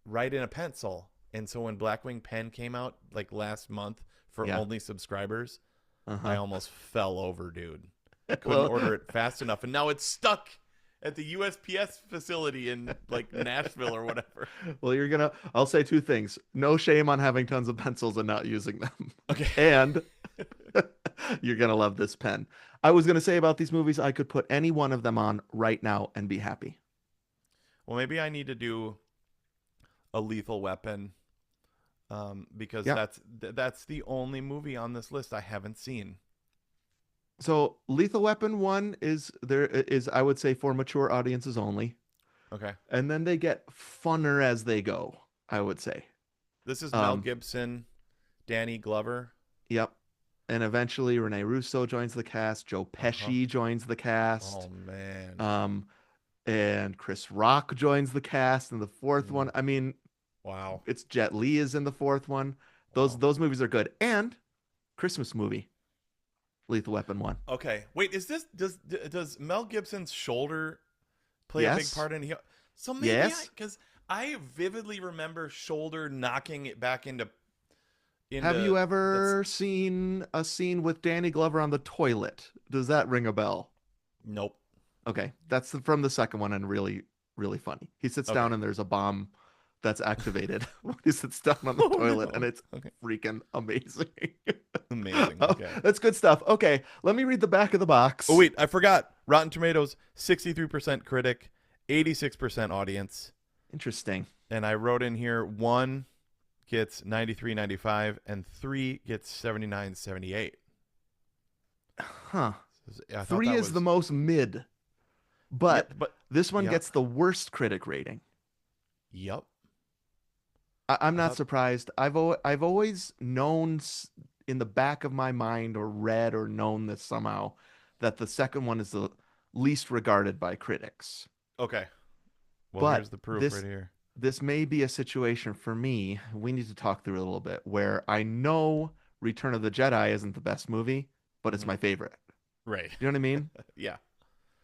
write in a pencil. And so when Blackwing Pen came out like last month for Yeah. only subscribers, I Uh-huh. almost fell over, dude. Couldn't Well, order it fast enough, and now it's stuck at the USPS facility in like Nashville or whatever. well, I'll say two things. No shame on having tons of pencils and not using them. Okay. And you're gonna love this pen. I was gonna say about these movies, I could put any one of them on right now and be happy. Well, maybe I need to do a Lethal Weapon, because Yeah. that's the only movie on this list I haven't seen. So Lethal Weapon 1 is I would say for mature audiences only. Okay. And then they get funner as they go, I would say. This is Mel Um, Gibson, Danny Glover. yep. And eventually Rene Russo joins the cast, Joe Uh-huh. Pesci joins the cast. Oh man. Um, and Chris Rock joins the cast in the fourth one. Mm. I mean, Wow. it's Jet Li is in the fourth one. Those Wow. those movies are good. And Christmas movie, Lethal Weapon 1. Okay. Wait, is this does Mel Gibson's shoulder play a big Yes. part in here? So maybe Yes. because I vividly remember shoulder knocking it back Have you into ever seen a scene with Danny Glover on the toilet? Does that ring a bell? nope. Okay, that's from the second one and really, really funny. He sits down Okay. and there's a bomb that's activated when he sits down on the Oh toilet, no. and it's Okay. freaking amazing. Amazing. Oh, Okay. that's good stuff. Okay, let me read the back of the box. Oh wait, I forgot. Rotten Tomatoes, 63% critic, 86% audience. Interesting. And I wrote in here 1 gets 93.95 and 3 gets 79.78. Huh. I thought Three that is was the most mid, but yeah, but this one yeah. gets the worst critic rating. Yep. I'm I not thought surprised. I've always known in the back of my mind or read or known this somehow that the second one is the least regarded by critics. okay. Well, But here's the proof this right here. this may be a situation for me. We need to talk through it a little bit where I know Return of the Jedi isn't the best movie, but it's Mhm. my favorite. Right. You know what I mean? Yeah.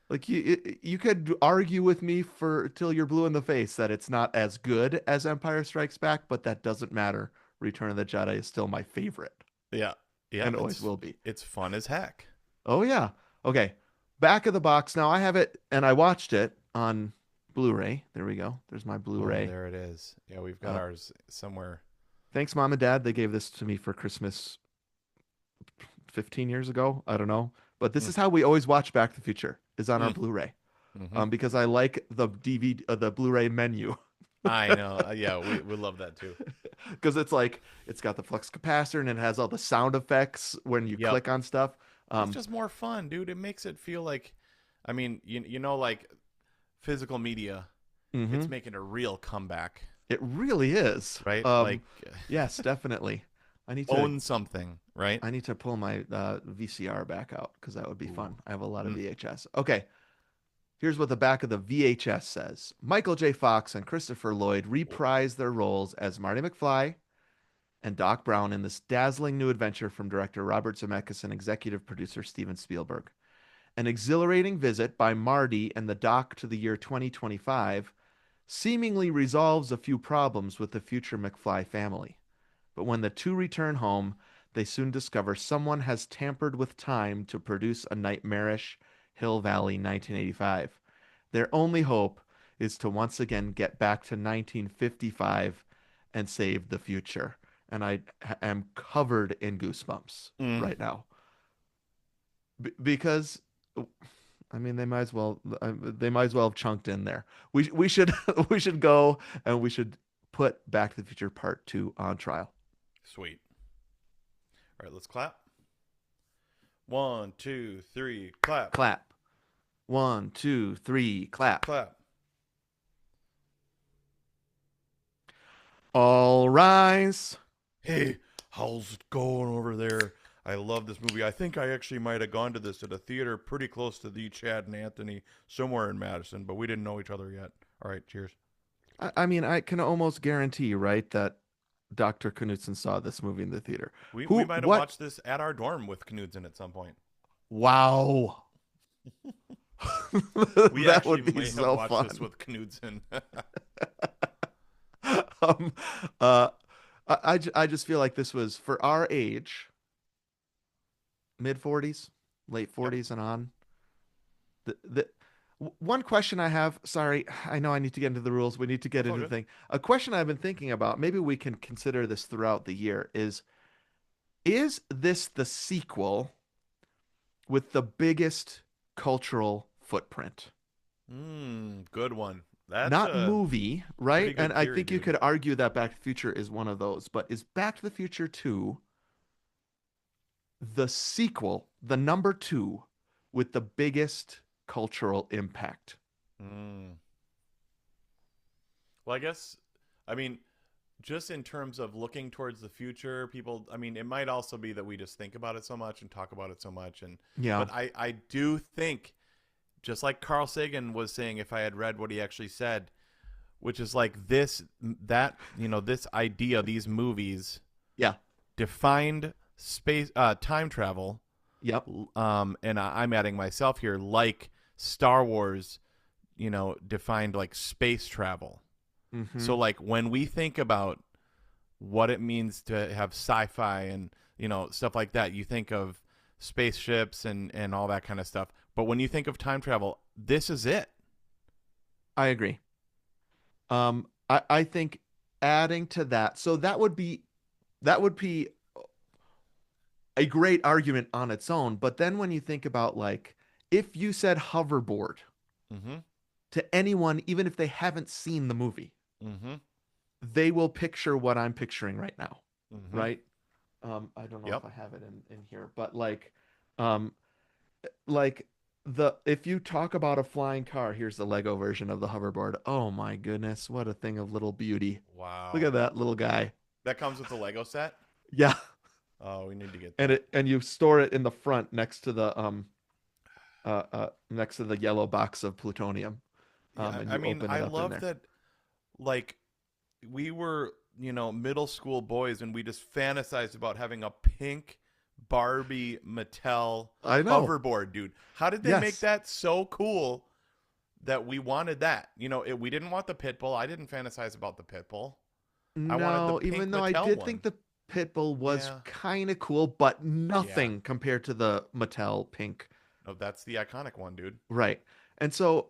Like you could argue with me for till you're blue in the face that it's not as good as Empire Strikes Back, but that doesn't matter. Return of the Jedi is still my favorite Yeah. Yeah. and always will be. It's fun as heck. Oh yeah. Okay. Back of the box. Now I have it and I watched it on Blu-ray. There we go. There's my Oh, Blu-ray. there it is. Yeah, we've got Uh, ours somewhere. Thanks, Mom and Dad. They gave this to me for Christmas 15 years ago. I don't know. But this Mm. is how we always watch Back to the Future is on our Mm. Blu-ray. Hmm. Because I like the DVD, the Blu-ray menu. I know. Yeah, we love that too. Because it's like it's got the flux capacitor and it has all the sound effects when you Yep. click on stuff. It's just more fun, dude. It makes it feel like, I mean, you know, like physical media, it's mhm. making a real comeback, It really is. right? Like Yes, definitely. I need to own something, right? I need to pull my VCR back out because that would be fun. Ooh. I have a lot of Mm. VHS. Okay, here's what the back of the VHS says. Michael J. Fox and Christopher Lloyd reprise their roles as Marty McFly and Doc Brown in this dazzling new adventure from director Robert Zemeckis and executive producer Steven Spielberg. An exhilarating visit by Marty and the Doc to the year 2025 seemingly resolves a few problems with the future McFly family. But when the two return home, they soon discover someone has tampered with time to produce a nightmarish Hill Valley 1985. Their only hope is to once again get back to 1955 and save the future. And am covered in goosebumps Mm. right now because I mean they might as well have chunked in there. We should we should go and we should put Back to the Future Part 2 on trial. Sweet. All right, let's clap. 1, 2, 3, clap. Clap. 1, 2, 3, clap. Clap. All rise. Hey, how's it going over there? I love this movie. I think I actually might have gone to this at a theater pretty close to the Chad and Anthony somewhere in Madison, but we didn't know each other yet. All right, cheers. I mean, I can almost guarantee, right, that Dr. Knudsen saw this movie in the theater. We Who? might have What? watched this at our dorm with Knudsen at some point. Wow. We That actually would be may have so watched this fun. with Knudsen. Um, uh, I just feel like this was for our age, mid 40s, late Yep. 40s and on. The one question I have, sorry, I know I need to get into the rules. We need to get That's all into the good. thing. A question I've been thinking about, maybe we can consider this throughout the year, is this the sequel with the biggest cultural footprint? Good one. That's Not a movie, pretty right? And good I theory, think you dude. could argue that Back to the Future is one of those, but is Back to the Future 2 the sequel, the number 2 with the biggest cultural impact? Mm. Well, I guess, I mean, just in terms of looking towards the future, people, I mean, it might also be that we just think about it so much and talk about it so much. Yeah. But I do think, just like Carl Sagan was saying, if I had read what he actually said, which is like this idea, these movies Yeah. defined time travel. Yep. And I'm adding myself here, like Star Wars, defined like space travel. Hmm. So like when we think about what it means to have sci-fi and stuff like that, you think of spaceships and all that kind of stuff. But when you think of time travel, this is it. I agree. I think adding to that, so that would be a great argument on its own. But then when you think about like if you said hoverboard Mm-hmm. to anyone, even if they haven't seen the movie, Mm-hmm. they will picture what I'm picturing right now, Mm-hmm. right? I don't know if Yep. I have it in here, but um, like the if you talk about a flying car, here's the Lego version of the hoverboard. Oh my goodness, what a thing of little beauty! Look Wow. at that little guy. That comes with the Lego set. Yeah, Oh, we need to get and that. you store it in the front next to the yellow box of plutonium, Yeah, and I you mean, open it I up in love there. that. Like we were, middle school boys, and we just fantasized about having a pink Barbie Mattel I know. hoverboard, dude. How did they make Yes. that so cool that we wanted that? We didn't want the pit bull. I didn't fantasize about the pit bull. I wanted the No, pink even though I Mattel did think one. the Pitbull was Yeah, kind of cool, but yeah. nothing compared to the Mattel pink. No, that's the iconic one, dude. Right. And so,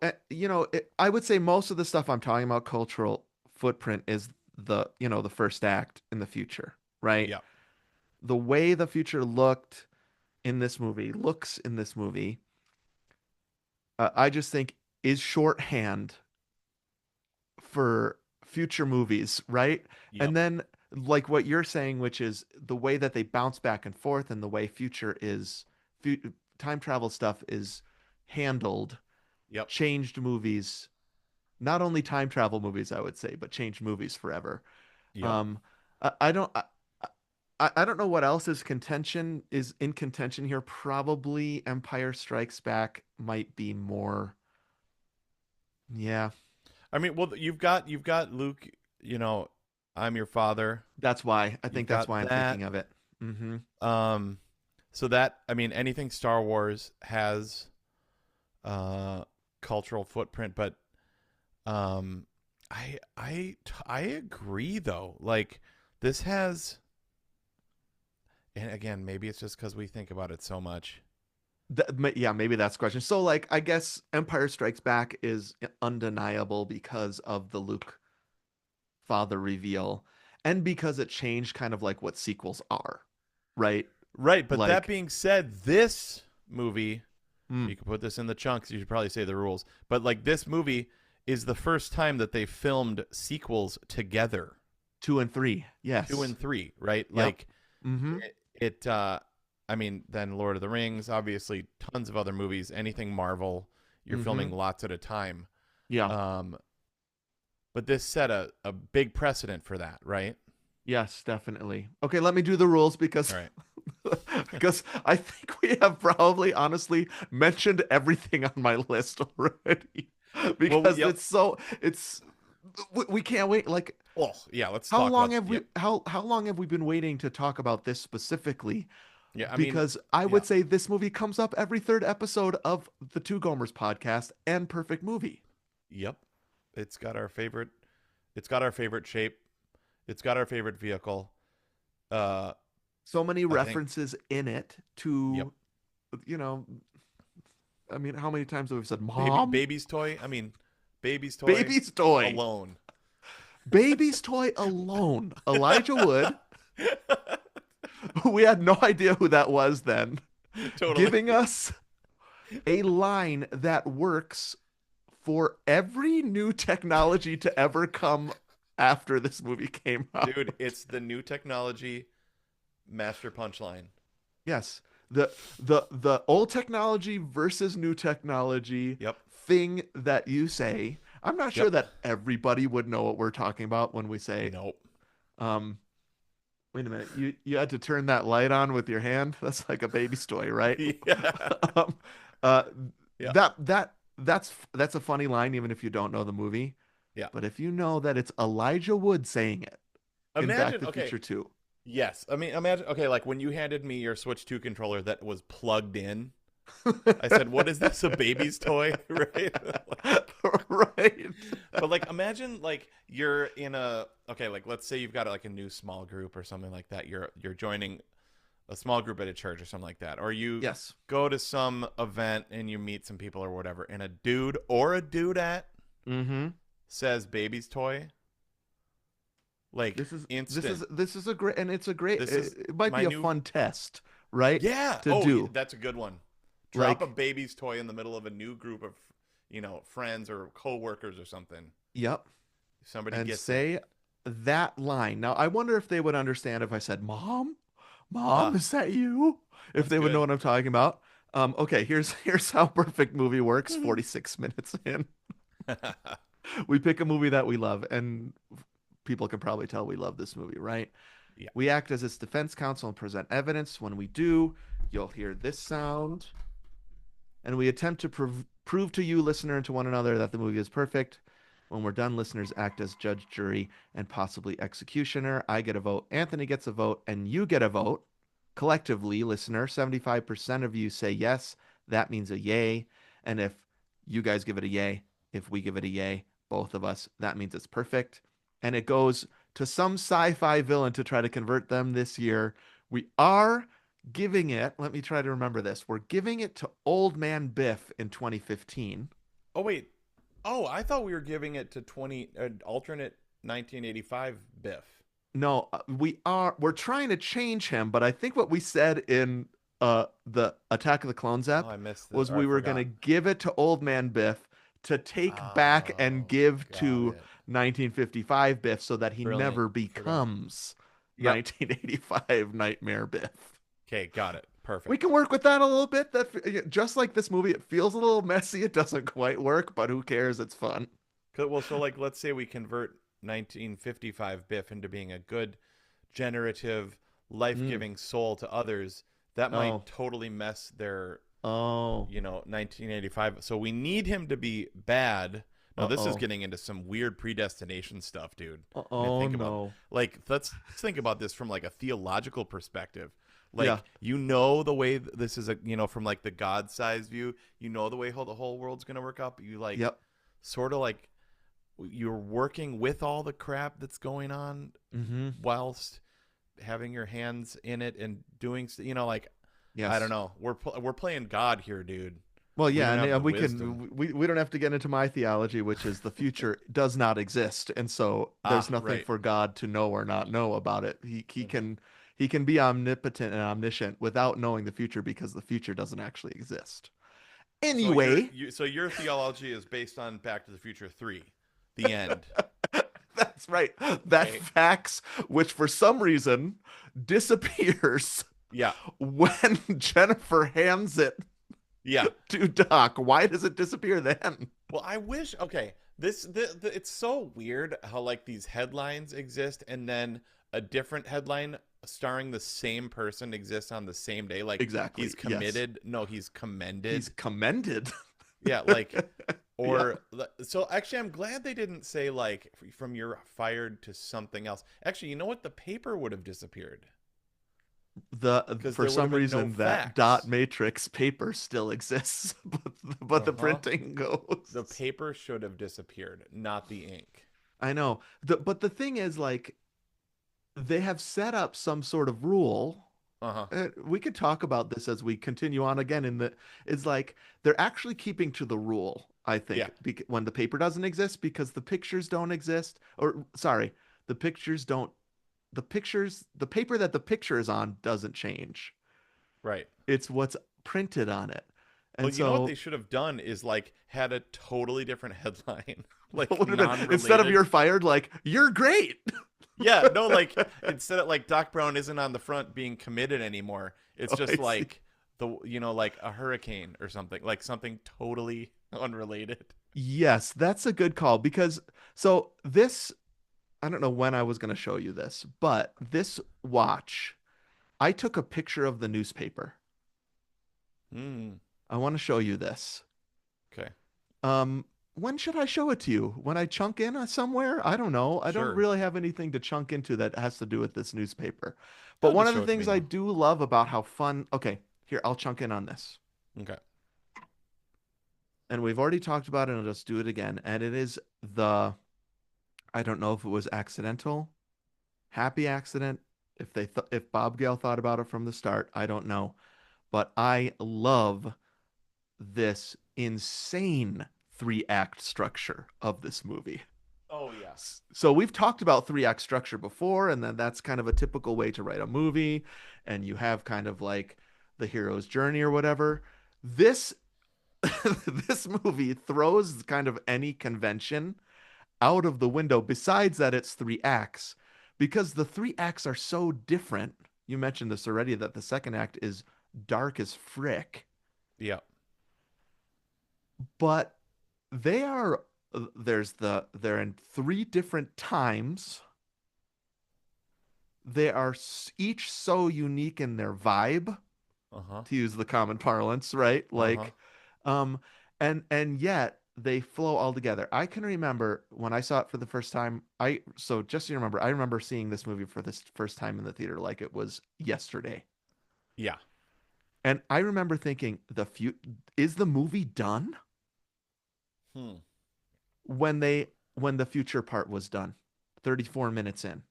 I would say most of the stuff I'm talking about cultural footprint is the first act in the future, right? Yeah, The way the future looks in this movie, I just think is shorthand for future movies, right? yep, And then like what you're saying, which is the way that they bounce back and forth and the way fu- time travel stuff is handled, yep, changed movies, not only time travel movies, I would say, but changed movies forever. yep. Um, I don't. I don't know what else is in contention here. Probably Empire Strikes Back might be more. Yeah, I mean, well, you've got Luke. I'm your father. that's why. I You've think that's got why I'm that. thinking of it. Hmm. Um, so that, I mean, anything Star Wars has uh cultural footprint, but um, I agree though. Like this has, and again, maybe it's just because we think about it so much. Yeah, maybe that's the question. So, like, I guess Empire Strikes Back is undeniable because of the Luke father reveal. and because it changed kind of like what sequels are, right? Right, but that Like, being said, this movie, mm, you can put this in the chunks. You should probably say the rules, but like this movie is the first time that they filmed sequels together, 2 and 3, 2 and yes, 3, right? yep, Like mm-hmm, I mean, then Lord of the Rings, obviously, tons of other movies, anything Marvel, you're mm-hmm, filming lots at a time. yeah, Um, but this set a big precedent for that, right? yes, definitely. Okay, let me do the rules because All right. because I think we have probably honestly mentioned everything on my list already Well, because yep. it's we can't wait. Like, Well, yeah. Let's how talk long about. have we Yep. how long have we been waiting to talk about this specifically? Yeah. I mean, Because I yeah. would say this movie comes up every third episode of the Two Gomers podcast and Perfect Movie. Yep. It's got our favorite. It's got our favorite shape. It's got our favorite vehicle. Uh, So many I think. references in it Yep. to, you know, I mean, how many times have we said Baby, mom? baby's toy. I mean, baby's toy Baby's toy. alone. Baby's toy alone. Elijah Wood. We had no idea who that was then, Totally. giving us a line that works for every new technology to ever come after this movie came out. Dude, it's the new technology master punchline. Yes. The old technology versus new technology Yep. thing that you say. I'm not sure Yep. that everybody would know what we're talking about when we say, Nope. um, wait a minute, you had to turn that light on with your hand? That's like a baby's toy, right? Yeah. um, uh, Yeah. that's a funny line, even if you don't know the movie. Yeah. But if you know that it's Elijah Wood saying it in Back Imagine, to the okay. Future 2. Yes. I mean, imagine, okay, like when you handed me your Switch 2 controller that was plugged in, I said, what is this, a baby's toy? Right? Right. But like, imagine like you're in a, okay, like let's say you've got like a new small group or something like that. You're joining a small group at a church or something like that. Or you Yes. go to some event and you meet some people or whatever, and a dude or a dudette Mm-hmm. says baby's toy, like This instant. is this is a great, and it's a great, This is it might my be a new. fun test, right? Yeah. To Oh, do. that's a good one. Drop a Like, baby's toy in the middle of a new group of, friends or coworkers or something. yep. If somebody And gets it. say that line. Now, I wonder if they would understand if I said, "Mom? Mom, Ah, is that you?" If that's they would know good. what I'm talking about. Okay, here's how Perfect Movie works. 46 minutes in, we pick a movie that we love, and people can probably tell we love this movie, right? Yeah. We act as its defense counsel and present evidence. When we do, you'll hear this sound, and we attempt to prove to you, listener, and to one another that the movie is perfect. When we're done, listeners act as judge, jury, and possibly executioner. I get a vote, Anthony gets a vote, and you get a vote. Collectively, listener, 75% of you say yes. That means a yay. And if you guys give it a yay, if we give it a yay, both of us, that means it's perfect. And it goes to some sci fi villain to try to convert them this year. We are giving it, let me try to remember this. We're giving it to Old Man Biff in 2015. Oh wait. Oh, I thought we were giving it to 20 alternate 1985 Biff. No, we're trying to change him, but I think what we said in the Attack of the Clones Oh, app I missed the was or I we were gonna forgot. give it to Old Man Biff to take back and Oh, give got to it. 1955 Biff so that he Brilliant. never Forgot. becomes Yep. 1985 Nightmare Biff. Okay, got it. We Perfect. can work with that a little bit. That just like this movie, it feels a little messy. It doesn't quite work, but who cares? It's fun. Well, so like let's say we convert 1955 Biff into being a good, generative, Mm. life-giving soul to others. That might Oh, totally mess their, oh, 1985. So we need him to be bad. Now this is oh, getting into some weird predestination stuff, dude. I mean, oh think about no. like let's think about this from like a theological perspective. Yeah. Like the way this is a from like the God size view. The way how the whole world's gonna work out. But you like Yep. sort of like you're working with all the crap that's going on Mm-hmm. whilst having your hands in it and doing like I don't Yes. know. We're playing God here, dude. Well, We yeah, don't and have the we wisdom. we don't have to get into my theology, which is the future does not exist, and so there's Ah, nothing right. for God to know or not know about it. Hmm. He can be omnipotent and omniscient without knowing the future because the future doesn't actually exist. So Anyway, your theology is based on Back to the Future 3, the end. that's right. That Okay. fax, which for some reason disappears Yeah. when Jennifer hands it Yeah. to Doc. Why does it disappear then? Well, I wish. Okay, it's so weird how like these headlines exist and then a different headline starring the same person exists on the same day. Like he's Exactly. Yes. committed. No, he's He's commended. commended. Yeah, like Yeah. or so. Actually, I'm glad they didn't say like from you're fired to something else. Actually, you know what? The paper would have disappeared The because for there would have some been no reason that dot facts. matrix paper still exists, but Uh the huh. printing The goes. paper should have disappeared, not the ink. I know. But the thing is, like, they have set up some sort of rule. Uh huh. We could talk about this as we continue on again. In the It's like they're actually keeping to the rule. I Yeah. think when the paper doesn't exist because the pictures don't exist, or sorry, the pictures don't. The paper that the picture is on doesn't change. Right. It's what's printed on it. Well, And you know what they so should have done is like had a totally different headline, like what would have been instead of non-related. you're fired, like you're great. Yeah, no, like instead of like Doc Brown isn't on the front being committed anymore. It's Oh, I just see. like like a hurricane or something, like something totally unrelated. Yes, that's a good call because so this I don't know when I was going to show you this, but this watch, I took a picture of the newspaper. Hmm. I want to show you this. Okay. Um, when should I show it to you? When I chunk in somewhere? I don't know. I don't Sure. really have anything to chunk into that has to do with this newspaper. But I'll one just of the show it to me things I now. do love about how fun, okay, here, I'll chunk in on this. Okay. And we've already talked about it, and I'll just do it again. And it is the, I don't know if it was accidental, happy accident, if Bob Gale thought about it from the start, I don't know. But I love this insane three-act structure of this movie. Oh yeah. So we've talked about three-act structure before, and then that's kind of a typical way to write a movie, and you have kind of like the hero's journey or whatever. This this movie throws kind of any convention out of the window besides that it's three acts because the three acts are so different. You mentioned this already that the second act is dark as frick, Yeah. but they are they're in three different times. They are each so unique in their vibe, Uh huh. to use the common parlance, right? Uh huh. Um, and yet they flow all together. I can remember when I saw it for the first time. So just so you remember, I remember seeing this movie for this first time in the theater like it was yesterday. Yeah. And I remember thinking, is the movie done Hmm. when the future part was done, 34 minutes in.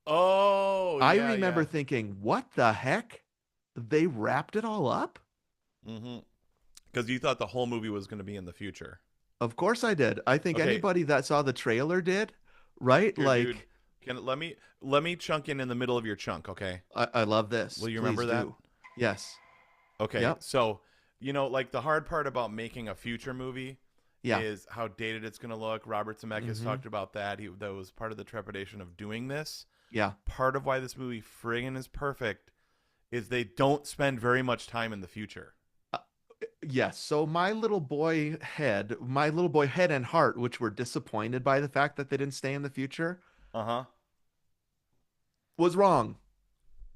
Oh I yeah, remember yeah. thinking, what the heck? They wrapped it all up? Mm-hmm. Because you thought the whole movie was going to be in the future. Of course I did. I think Okay, anybody that saw the trailer did, right? here, dude. Like, Can let me chunk in the middle of your chunk, okay? I love this. Will you Please remember that? do. Yes. Okay, Yep. so like the hard part about making a future movie Yeah. is how dated it's going to look. Robert Zemeckis Hmm. talked about that. That was part of the trepidation of doing this. Yeah. Part of why this movie friggin' is perfect is they don't spend very much time in the future. Uh, yes. So my little boy head and heart, which were disappointed by the fact that they didn't stay in the future, Uh huh. was wrong.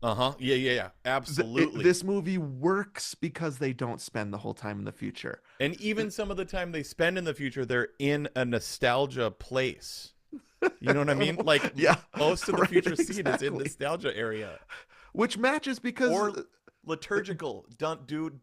Uh huh. Yeah, yeah, yeah. Absolutely. This movie works because they don't spend the whole time in the future. And even some of the time they spend in the future, they're in a nostalgia place. You know what I mean? Like Yeah. most of the Right, future scene is in exactly. nostalgia area Which matches because or liturgical,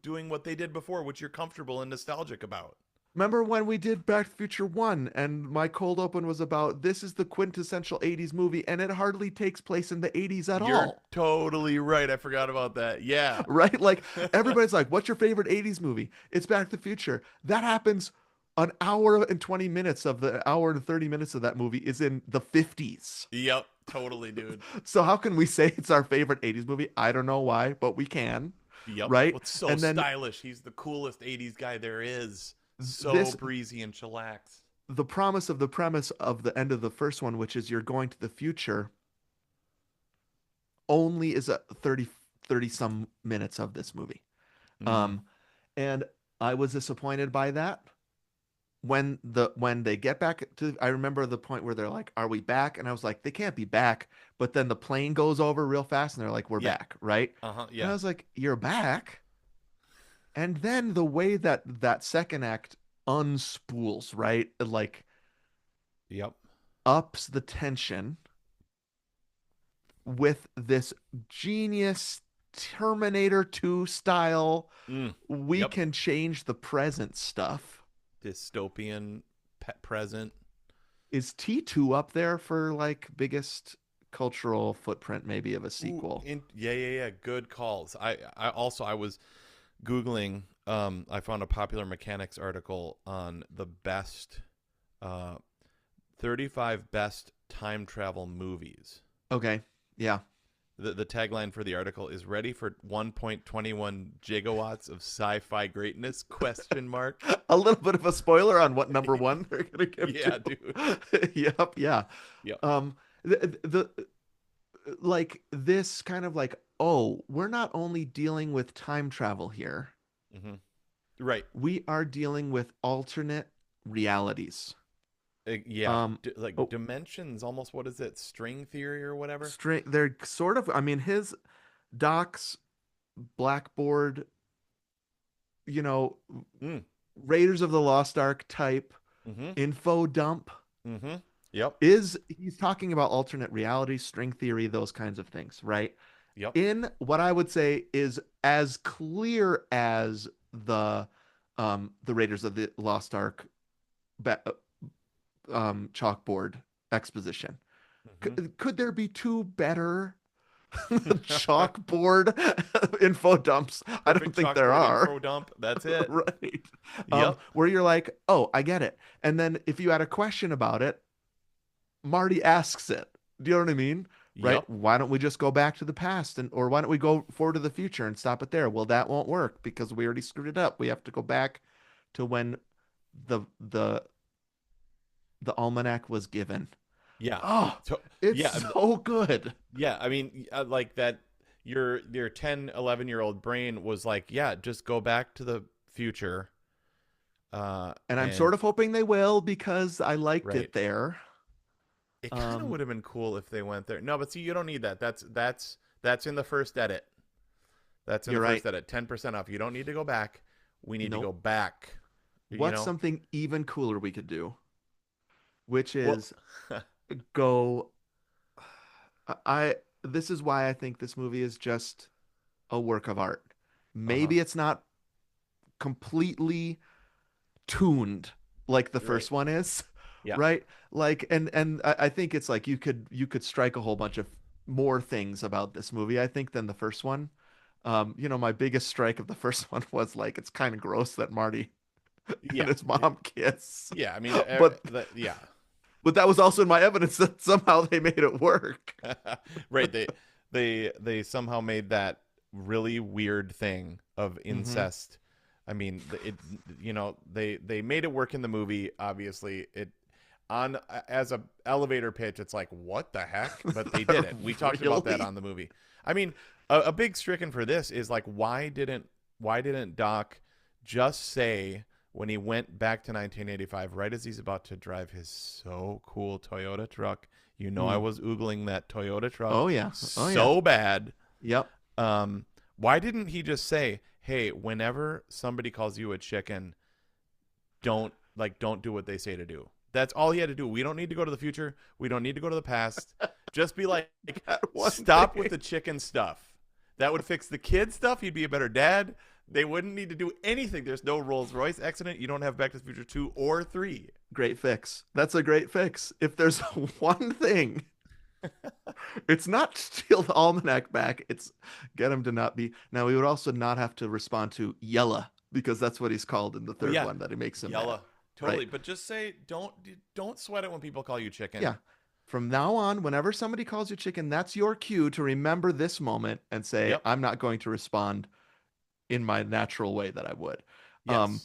doing what they did before, which you're comfortable and nostalgic about. Remember when we did Back to the Future 1 and my cold open was about this is the quintessential 80s movie and it hardly takes place in the 80s at You're all. totally right. I forgot about that. Yeah. Right? Like everybody's like, what's your favorite 80s movie? It's Back to the Future. That happens an hour and 20 minutes of the hour and 30 minutes of that movie is in the 50s. Yep. Totally, dude. So how can we say it's our favorite 80s movie? I don't know why, but we can. Yep. Right? What's so And then stylish? He's the coolest 80s guy there is. So this breezy and chillax. the promise of the premise of the end of the first one, which is you're going to the future, only is a 30 some minutes of this movie. Mm-hmm. Um, and I was disappointed by that. When they get back to, I remember the point where they're like, "Are we back?" And I was like, "They can't be back." But then the plane goes over real fast, and they're like, "We're Yeah. back," right? Uh-huh. And I Yeah. was like, "You're back?" And then the way that that second act unspools, right? It like Yep. ups the tension with this genius Terminator 2 style, Mm. we Yep. can change the present stuff. Dystopian present. Is T2 up there for like biggest cultural footprint maybe of a Ooh, sequel? yeah. Good calls. I was Googling, I found a Popular Mechanics article on the best, uh, 35 best time travel movies. Okay. Yeah. The tagline for the article is ready for 1.21 gigawatts of sci-fi greatness question mark. A little bit of a spoiler on what number one they're gonna give Yeah, to. dude. Yep, yeah. Yep. The like this kind of like, oh, we're not only dealing with time travel here, Hmm. Right. we are dealing with alternate realities. Yeah. Um, Like oh, dimensions, almost, what is it? String theory or whatever? straight, they're sort of, I mean, his Doc's Blackboard, you know, Mm. Raiders of the Lost Ark type Mm-hmm. info dump Mm-hmm. Yep. is he's talking about alternate reality, string theory, those kinds of things, right? Yep. In what I would say is as clear as the Raiders of the Lost Ark chalkboard exposition. Could there be two better Mm-hmm. chalkboard info dumps? I don't Perfect think there chalkboard are. info dump. That's it. Right. Yep. Where you're like, oh, I get it. And then if you had a question about it, Marty asks it. Do you know what I mean? Right? Yep. Why don't we just go back to the past and or why don't we go forward to the future and stop it there? Well, that won't work because we already screwed it up. We have to go back to when the the the almanac was given. Yeah. Oh, So it's yeah, so good. yeah. I mean, like that. Your 10, 11-year-old brain was like, yeah, just go back to the future. And I'm sort And of hoping they will because I liked right. it there. It kind of Um, would have been cool if they went there. No, but see, you don't need that. That's in the first edit. That's in you're the right. first edit. 10% off. You don't need to go back. We need to go Nope. back. You What's know. something even cooler we could do, which Well. is go I this is why I think this movie is just a work of art. Uh huh. Maybe it's not completely tuned like the Right. first one is, Yeah. right? Like and I think it's like you could strike a whole bunch of more things about this movie, I think, than the first one. My biggest strike of the first one was like it's kind of gross that Marty and Yeah. his mom kiss. Yeah. I mean, But yeah. but that was also in my evidence that somehow they made it work. Right. They somehow made that really weird thing of Hmm. incest. I mean, they made it work in the movie. Obviously, it on as a elevator pitch, it's like, what the heck? But they did it. We talked about that Really? on the movie. I mean, a big stricken for this is like, why didn't Doc just say when he went back to 1985, right as he's about to drive his so cool Toyota truck? I Mm. was oogling that Toyota truck Oh yeah. Oh yeah. so bad. Yep. Why didn't he just say, "Hey, whenever somebody calls you a chicken, don't do what they say to do." That's all he had to do. We don't need to go to the future. We don't need to go to the past. Just be like, That one stop with thing. the chicken stuff. That would fix the kid stuff. He'd be a better dad. They wouldn't need to do anything. There's no Rolls Royce accident. You don't have Back to the Future 2 or 3. Great fix. That's a great fix. If there's one thing, it's not steal the almanac back. It's get him to not be. Now, we would also not have to respond to Yella because that's what he's called in the Well, third yeah, one that he makes him mad. Yella. Totally. Right. But just say don't sweat it when people call you chicken. Yeah. From now on, whenever somebody calls you chicken, that's your cue to remember this moment and say, Yep. I'm not going to respond in my natural way that I would. Um,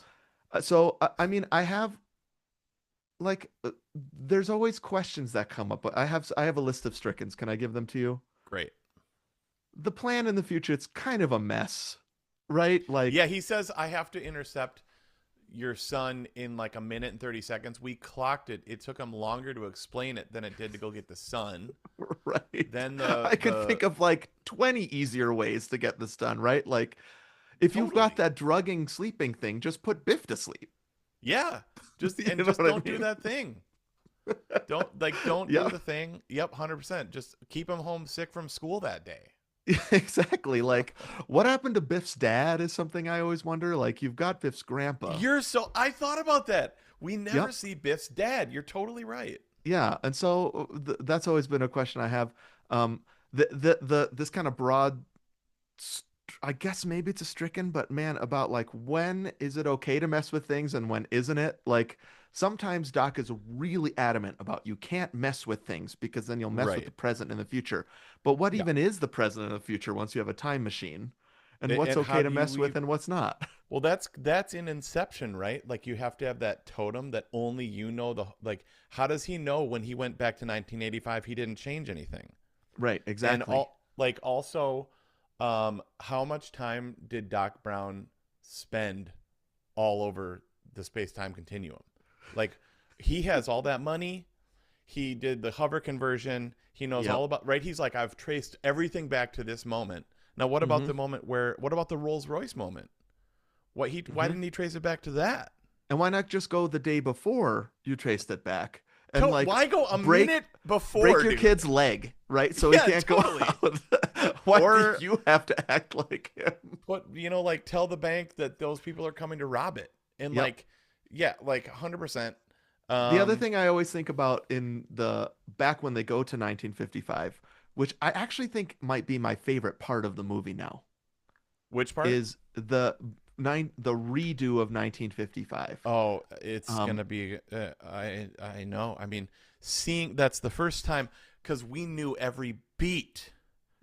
Yes. I mean, I have like there's always questions that come up, but I have a list of strickens. Can I give them to you? Great. The plan in the future, it's kind of a mess, right? Like, Yeah, he says I have to intercept your son in like a minute and 30 seconds. We clocked it. It took him longer to explain it than it did to go get the son. right. Then I could the think of like 20 easier ways to get this done, right? Like, if you've got totally. that drugging sleeping thing, just put Biff to sleep. Yeah. Just You and know just what I don't do mean? that thing. Don't do Yeah, the thing. Yep, 100%. Just keep him home sick from school that day. exactly. Like, what happened to Biff's dad is something I always wonder. Like, you've got Biff's grandpa. I thought about that. We never Yep. see Biff's dad. You're totally right. Yeah, and so that's always been a question I have. This kind of broad, I guess maybe it's a stricken, but man, about like when is it okay to mess with things and when isn't it? Like sometimes Doc is really adamant about you can't mess with things because then you'll mess with the Right. present and the future. But what Yeah. even is the present and the future once you have a time machine? And what's And how okay to do you mess with leave? and what's not? Well, that's in Inception, right? Like you have to have that totem that only you know the like how does he know when he went back to 1985 he didn't change anything? Right, And exactly. all like also how much time did Doc Brown spend all over the space-time continuum? Like he has all that money. He did the hover conversion. He knows Yep. all about right. He's like I've traced everything back to this moment. Now, what about Mm-hmm. the moment where what about the Rolls-Royce moment? Why Mm-hmm. didn't he trace it back to that? And why not just go the day before you traced it back and like Why go a break minute before, break your dude? kid's leg, right? So he Yeah, can't go totally. out. Why do Or you have to act like him? put, like tell the bank that those people are coming to rob it. And Yep. like, yeah, like 100%. The other Um, thing I always think about in the back when they go to 1955, which I actually think might be my favorite part of the movie now, which part? is the redo of 1955. Oh, it's Um, gonna be. I know. I mean, seeing that's the first time because we knew every beat.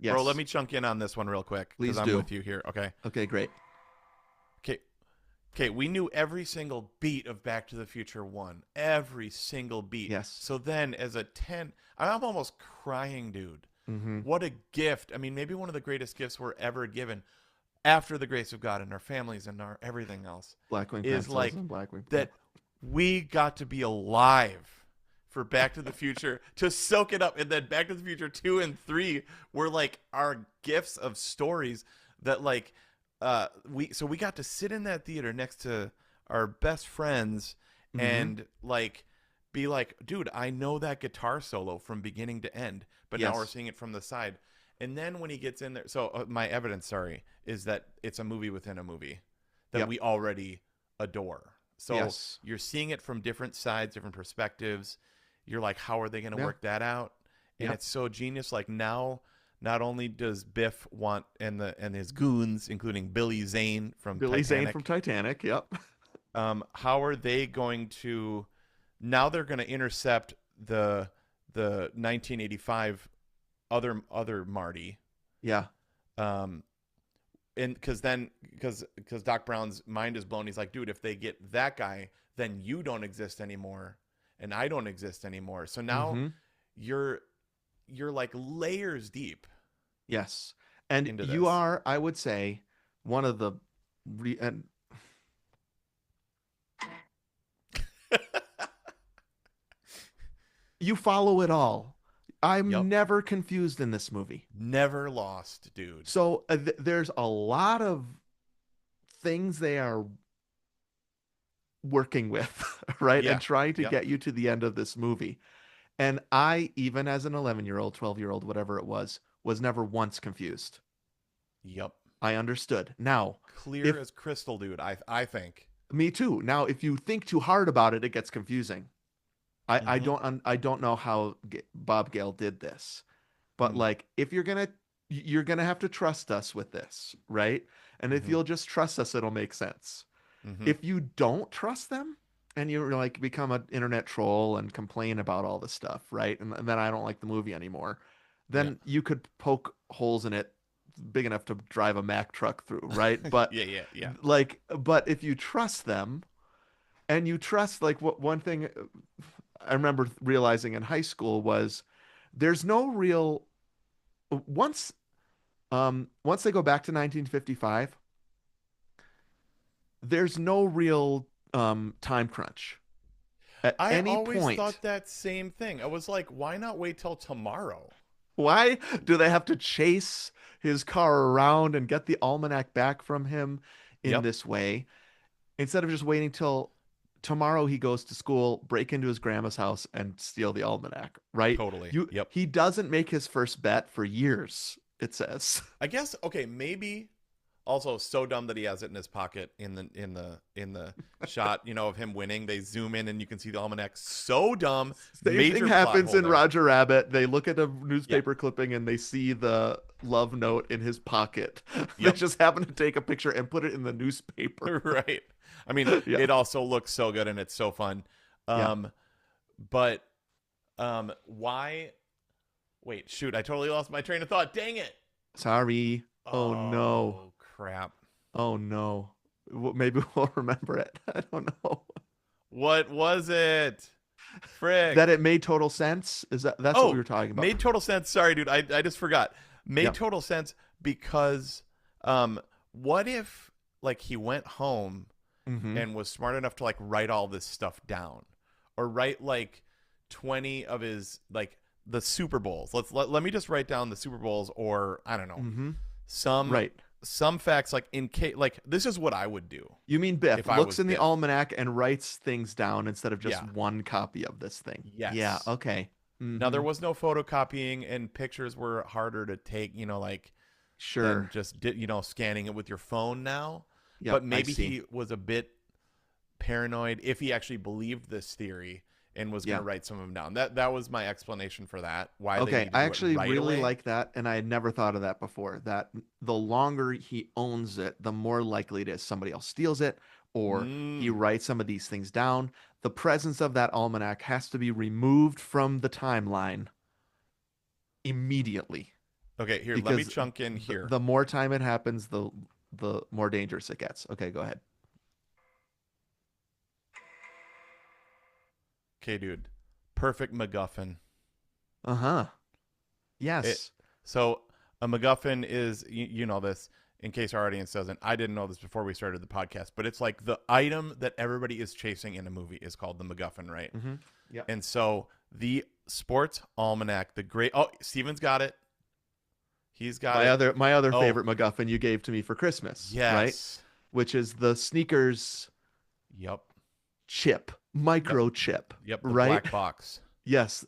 Bro, let yes, me chunk in on this one real quick because please I'm do. with you here. Okay. Okay, great. Okay. Okay. We knew every single beat of Back to the Future 1. Every single beat. Yes. So then, as a 10, I'm almost crying, dude. Mm-hmm. What a gift. I mean, maybe one of the greatest gifts we're ever given after the grace of God and our families and our everything else Blackwing is pencils like and Blackwing. that we got to be alive for Back to the Future to soak it up. And then Back to the Future 2 and 3 were like our gifts of stories that like we got to sit in that theater next to our best friends Mm-hmm. and like be like, dude, I know that guitar solo from beginning to end, but now we're Yes. seeing it from the side. And then when he gets in there, so my evidence, sorry, is that it's a movie within a movie that Yep. we already adore. So Yes. you're seeing it from different sides, different perspectives. You're like, how are they going to Yeah. work that out? And Yep. it's so genius. Like now, not only does Biff want and his goons, including Billy Zane from Billy Zane Titanic, from Titanic. Yep. how are they going to? Now they're going to intercept the 1985 other Marty. Yeah. Um, and because Doc Brown's mind is blown, he's like, dude, if they get that guy, then you don't exist anymore, and I don't exist anymore. So now Mm-hmm. you're like layers deep Yes. And into you this. are, I would say, one of the and you follow it all. I'm Yep, never confused in this movie. never lost, dude. So there's a lot of things they are working with, right? And Yeah, trying to yep, get you to the end of this movie. And I, even as an 11-year-old, 12-year-old, whatever it was never once confused. yep. I understood. Now, Clear if as crystal, dude. I think. me too. Now, if you think too hard about it, it gets confusing. Mm-hmm. I don't know how Bob Gale did this, but like if you're gonna have to trust us with this, right? And if Mm-hmm. you'll just trust us, it'll make sense. Mm-hmm. If you don't trust them and you like become an internet troll and complain about all this stuff, right? And then I don't like the movie anymore, Yeah. then you could poke holes in it big enough to drive a Mack truck through, right? But Yeah. Yeah. Yeah. but if you trust them and you trust like what one thing I remember realizing in high school was there's no real once once they go back to 1955, there's no real time crunch at I any always point. thought that same thing. I was like, why not wait till tomorrow? Why do they have to chase his car around and get the almanac back from him in Yep. this way instead of just waiting till tomorrow he goes to school, break into his grandma's house and steal the almanac, right? Totally. You Yep. he doesn't make his first bet for years, it says. I guess okay, maybe also so dumb that he has it in his pocket in the shot, of him winning. They zoom in and you can see the almanac. So dumb. Same Major thing plot happens hole in there. Roger Rabbit. They look at a Yep. newspaper clipping and they see the love note in his pocket. They Yep. just happen to take a picture and put it in the newspaper. Right. I mean, Yeah. it also looks so good and it's so fun. Yeah. But why wait, shoot, I totally lost my train of thought. Dang it. Sorry. Oh no. Oh crap. Oh no. Maybe we'll remember it. I don't know. What was it? Frick. That it made total sense? Is that's what we Oh, were talking about? made total sense. Sorry, dude. I just forgot. Made Yep. total sense because what if like he went home Mm-hmm. and was smart enough to like write all this stuff down or write like 20 of his like the Super Bowls. Let me just write down the Super Bowls or I don't know. Mm-hmm. Some Right. some facts like in case like this is what I would do You mean Biff if I looks was in the Biff. almanac and writes things down instead of just Yeah. one copy of this thing? Yes. Yeah. Okay. Now there Mm-hmm. was no photocopying and pictures were harder to take, like than Sure. just scanning it with your phone now. Yep. But I maybe see. he was a bit paranoid if he actually believed this theory and was going Yeah. to write some of them down. That was my explanation for that. Why they Okay, needed to I do it actually right really away. like that, and I had never thought of that before. That the longer he owns it, the more likely it is somebody else steals it, or he Mm. writes some of these things down. The presence of that almanac has to be removed from the timeline immediately, Okay, here, let me because chunk in here. the more time it happens, the more dangerous it gets. Okay, go ahead. Okay, dude. Perfect MacGuffin. Uh-huh. Yes. So a MacGuffin is, you know this, in case our audience doesn't. I didn't know this before we started the podcast, but it's like the item that everybody is chasing in a movie is called the MacGuffin, right? Mm-hmm. Yeah. And so the sports almanac, the great. Oh, Steven's got it. He's got it. My other Oh. favorite MacGuffin you gave to me for Christmas, right? Yes. Which is the sneakers Yep. chip, microchip, Yep. The right? black box. Yes.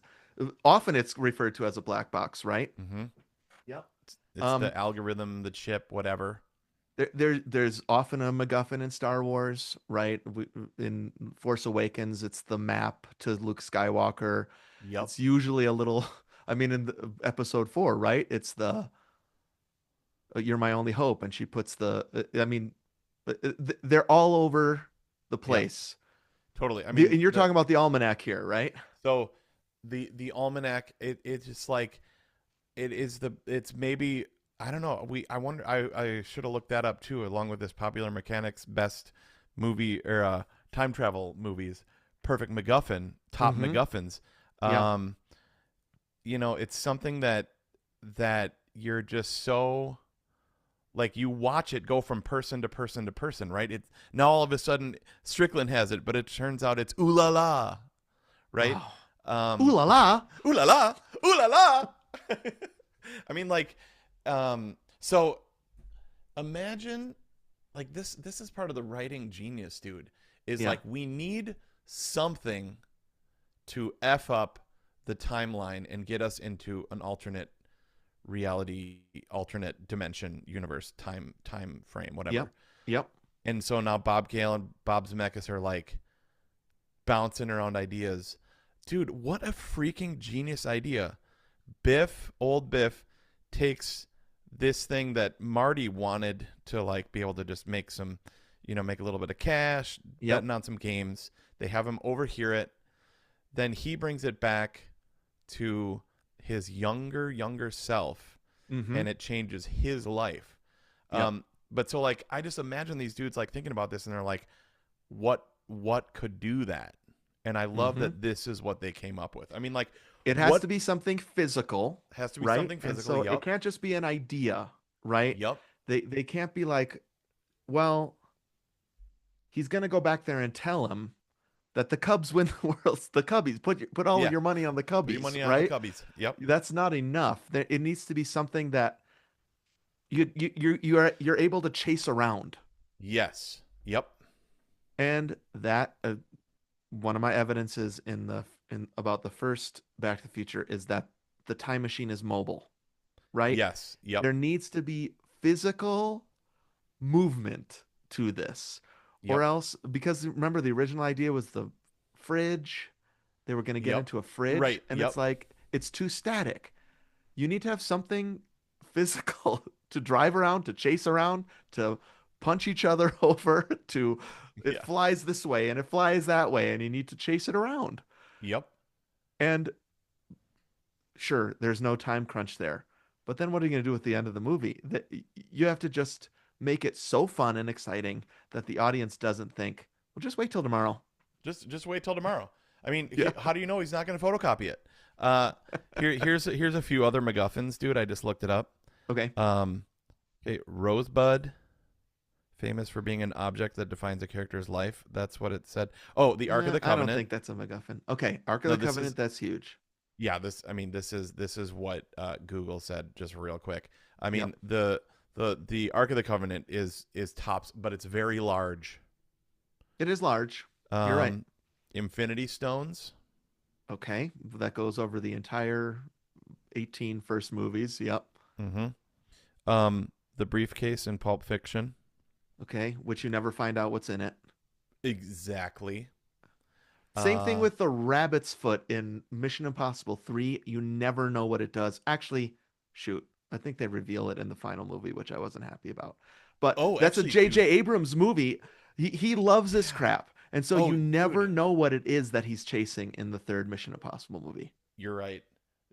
Often it's referred to as a black box, right? Mm-hmm. Yep. It's Um, the algorithm, the chip, whatever. There's often a MacGuffin in Star Wars, right? In Force Awakens, it's the map to Luke Skywalker. Yep. It's usually a little, I mean, in episode 4, right? It's the "You're my only hope," and she puts I mean, they're all over the place. Totally. I mean, And you're talking about the almanac here, right? so the almanac. It's just like it's maybe I don't know. I wonder. I should have looked that up too, along with this Popular Mechanics best movie or time travel movies. Perfect MacGuffin, top Mhm. MacGuffins. Yeah. It's something that you're just so like you watch it go from person to person to person, right? It now all of a sudden Strickland has it, but it turns out it's ooh la la, right? Ooh la la. Ooh la la, ooh la la. I mean, like, so imagine like this is part of the writing genius, dude, is Yeah. like we need something to F up the timeline and get us into an alternate reality, alternate dimension, universe, time frame, Yep. whatever. Yep. And so now Bob Gale and Bob Zemeckis are like bouncing around ideas. Dude, what a freaking genius idea. Old Biff, takes this thing that Marty wanted to like be able to just make some, make a little bit of cash, Yep. betting on some games. They have him overhear it. Then he brings it back to his younger self, Mm-hmm. and it changes his life. Yep. But so like I just imagine these dudes like thinking about this, and they're like, what could do that? And I love Mm-hmm. that this is what they came up with. I mean, like, It has what to be something physical, has to be right? something And physical? so it Yup, can't just be an idea, right? yup, They can't be like, well, he's gonna go back there and tell him that the Cubs win the World. The Cubbies. Put all of yeah. your money on the Put your Cubbies, money on the right? Cubbies. Yep. That's not enough. It needs to be something that you're able to chase around. Yes. Yep. And that one of my evidences in about the first Back to the Future is that the time machine is mobile, right? Yes. Yep. There needs to be physical movement to this, or Yep. else, because remember the original idea was the fridge. They were going to get Yep. into a fridge, Right. and Yep. it's like it's too static. You need to have something physical to drive around, to chase around, to punch each other over, to it Yeah. flies this way and it flies that way, and you need to chase it around. Yep. And sure, there's no time crunch there. But then what are you going to do at the end of the movie? That you have to just make it so fun and exciting that the audience doesn't think, "Well, just wait till tomorrow." Just wait till tomorrow. I mean, Yeah. how do you know he's not going to photocopy it? Uh, here's a few other MacGuffins, dude. I just looked it up. Okay. Okay, Rosebud, famous for being an object that defines a character's life. That's what it said. Oh, the Ark of the I don't Covenant. think that's a MacGuffin. Okay, Ark of No, the Covenant, that's huge. yeah. I mean, this is what Google said just real quick. I mean, Yep. the Ark of the Covenant is tops, but it's very large. It is large. You're right. Um, Infinity Stones. Okay, that goes over the entire 18 first movies. Yep. Mm-hmm. The briefcase in Pulp Fiction. Okay, which you never find out what's in it. Exactly. Same thing Uh, with the rabbit's foot in Mission Impossible 3. You never know what it does. Actually, shoot, I think they reveal it in the final movie, which I wasn't happy about. But oh, that's a actually, dude. J.J. Abrams movie. He loves this Yeah. crap. And so Oh, you never dude, know what it is that he's chasing in the third Mission Impossible movie. you're right,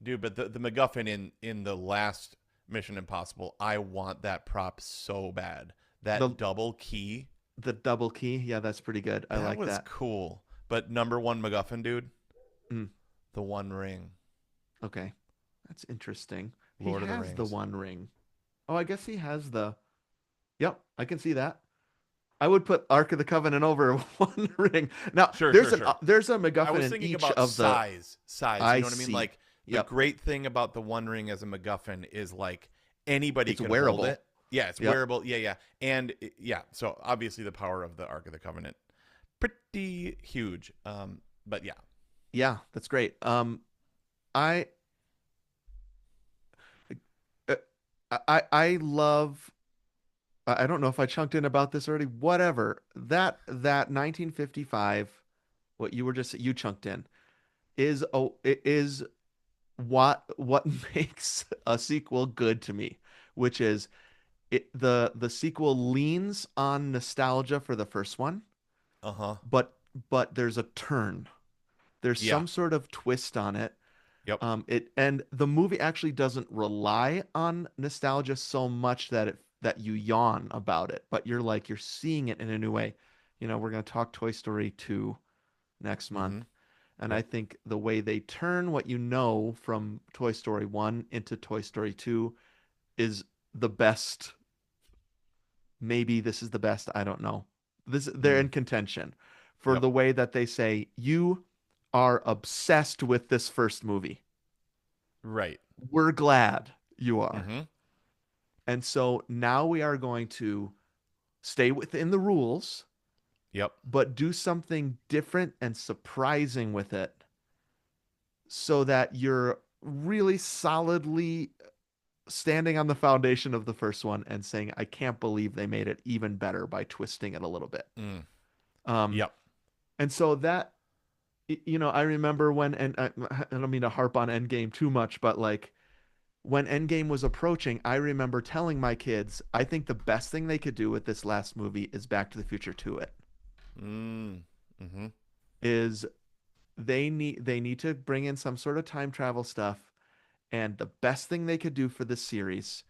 dude. But the MacGuffin in the last Mission Impossible, I want that prop so bad. The That double key, the double key, yeah, that's pretty good. I that like was that. cool. But number one MacGuffin, dude, Mm, the One Ring, okay. That's interesting. He Lord of the has the Rings. one ring. Oh, I guess he has the. Yep, I can see that. I would put Ark of the Covenant over one ring. Now, Sure, sure, sure. there's a I MacGuffin was in thinking each about of the. size. You I know what I mean? see. Like the Yep, great thing about the One Ring as a MacGuffin is like anybody it's can hold wearable. it. Yeah, it's Yep. wearable. Yeah, yeah, and yeah. So obviously the power of the Ark of the Covenant, pretty huge. But yeah, Yeah, that's great. I uh, I love. I don't know if I chunked in about this already. Whatever. That 1955, what you were just you chunked in it is what makes a sequel good to me, which is the sequel leans on nostalgia for the first one, uh huh, but there's a turn. There's yeah, some sort of twist on it. yep, And the movie actually doesn't rely on nostalgia so much that you yawn about it, but you're seeing it in a new way. We're going to talk Toy Story 2 next mm-hmm, month. And I yep, think the way they turn what you know from Toy Story 1 into Toy Story 2 is the best. Maybe this is the best. I don't know. They're mm, in contention for yep, the way that they say you are obsessed with this first movie. right, We're glad you are. mm-hmm, And so now we are going to stay within the rules, yep, but do something different and surprising with it so that you're really solidly standing on the foundation of the first one and saying, I can't believe they made it even better by twisting it a little bit. Mm. Um, Yep. and so that, I remember when, and I don't mean to harp on Endgame too much, but like when Endgame was approaching, I remember telling my kids, I think the best thing they could do with this last movie is Back to the Future 2 it. Mm. Mm-hmm. Is they need to bring in some sort of time travel stuff, and the best thing they could do for this series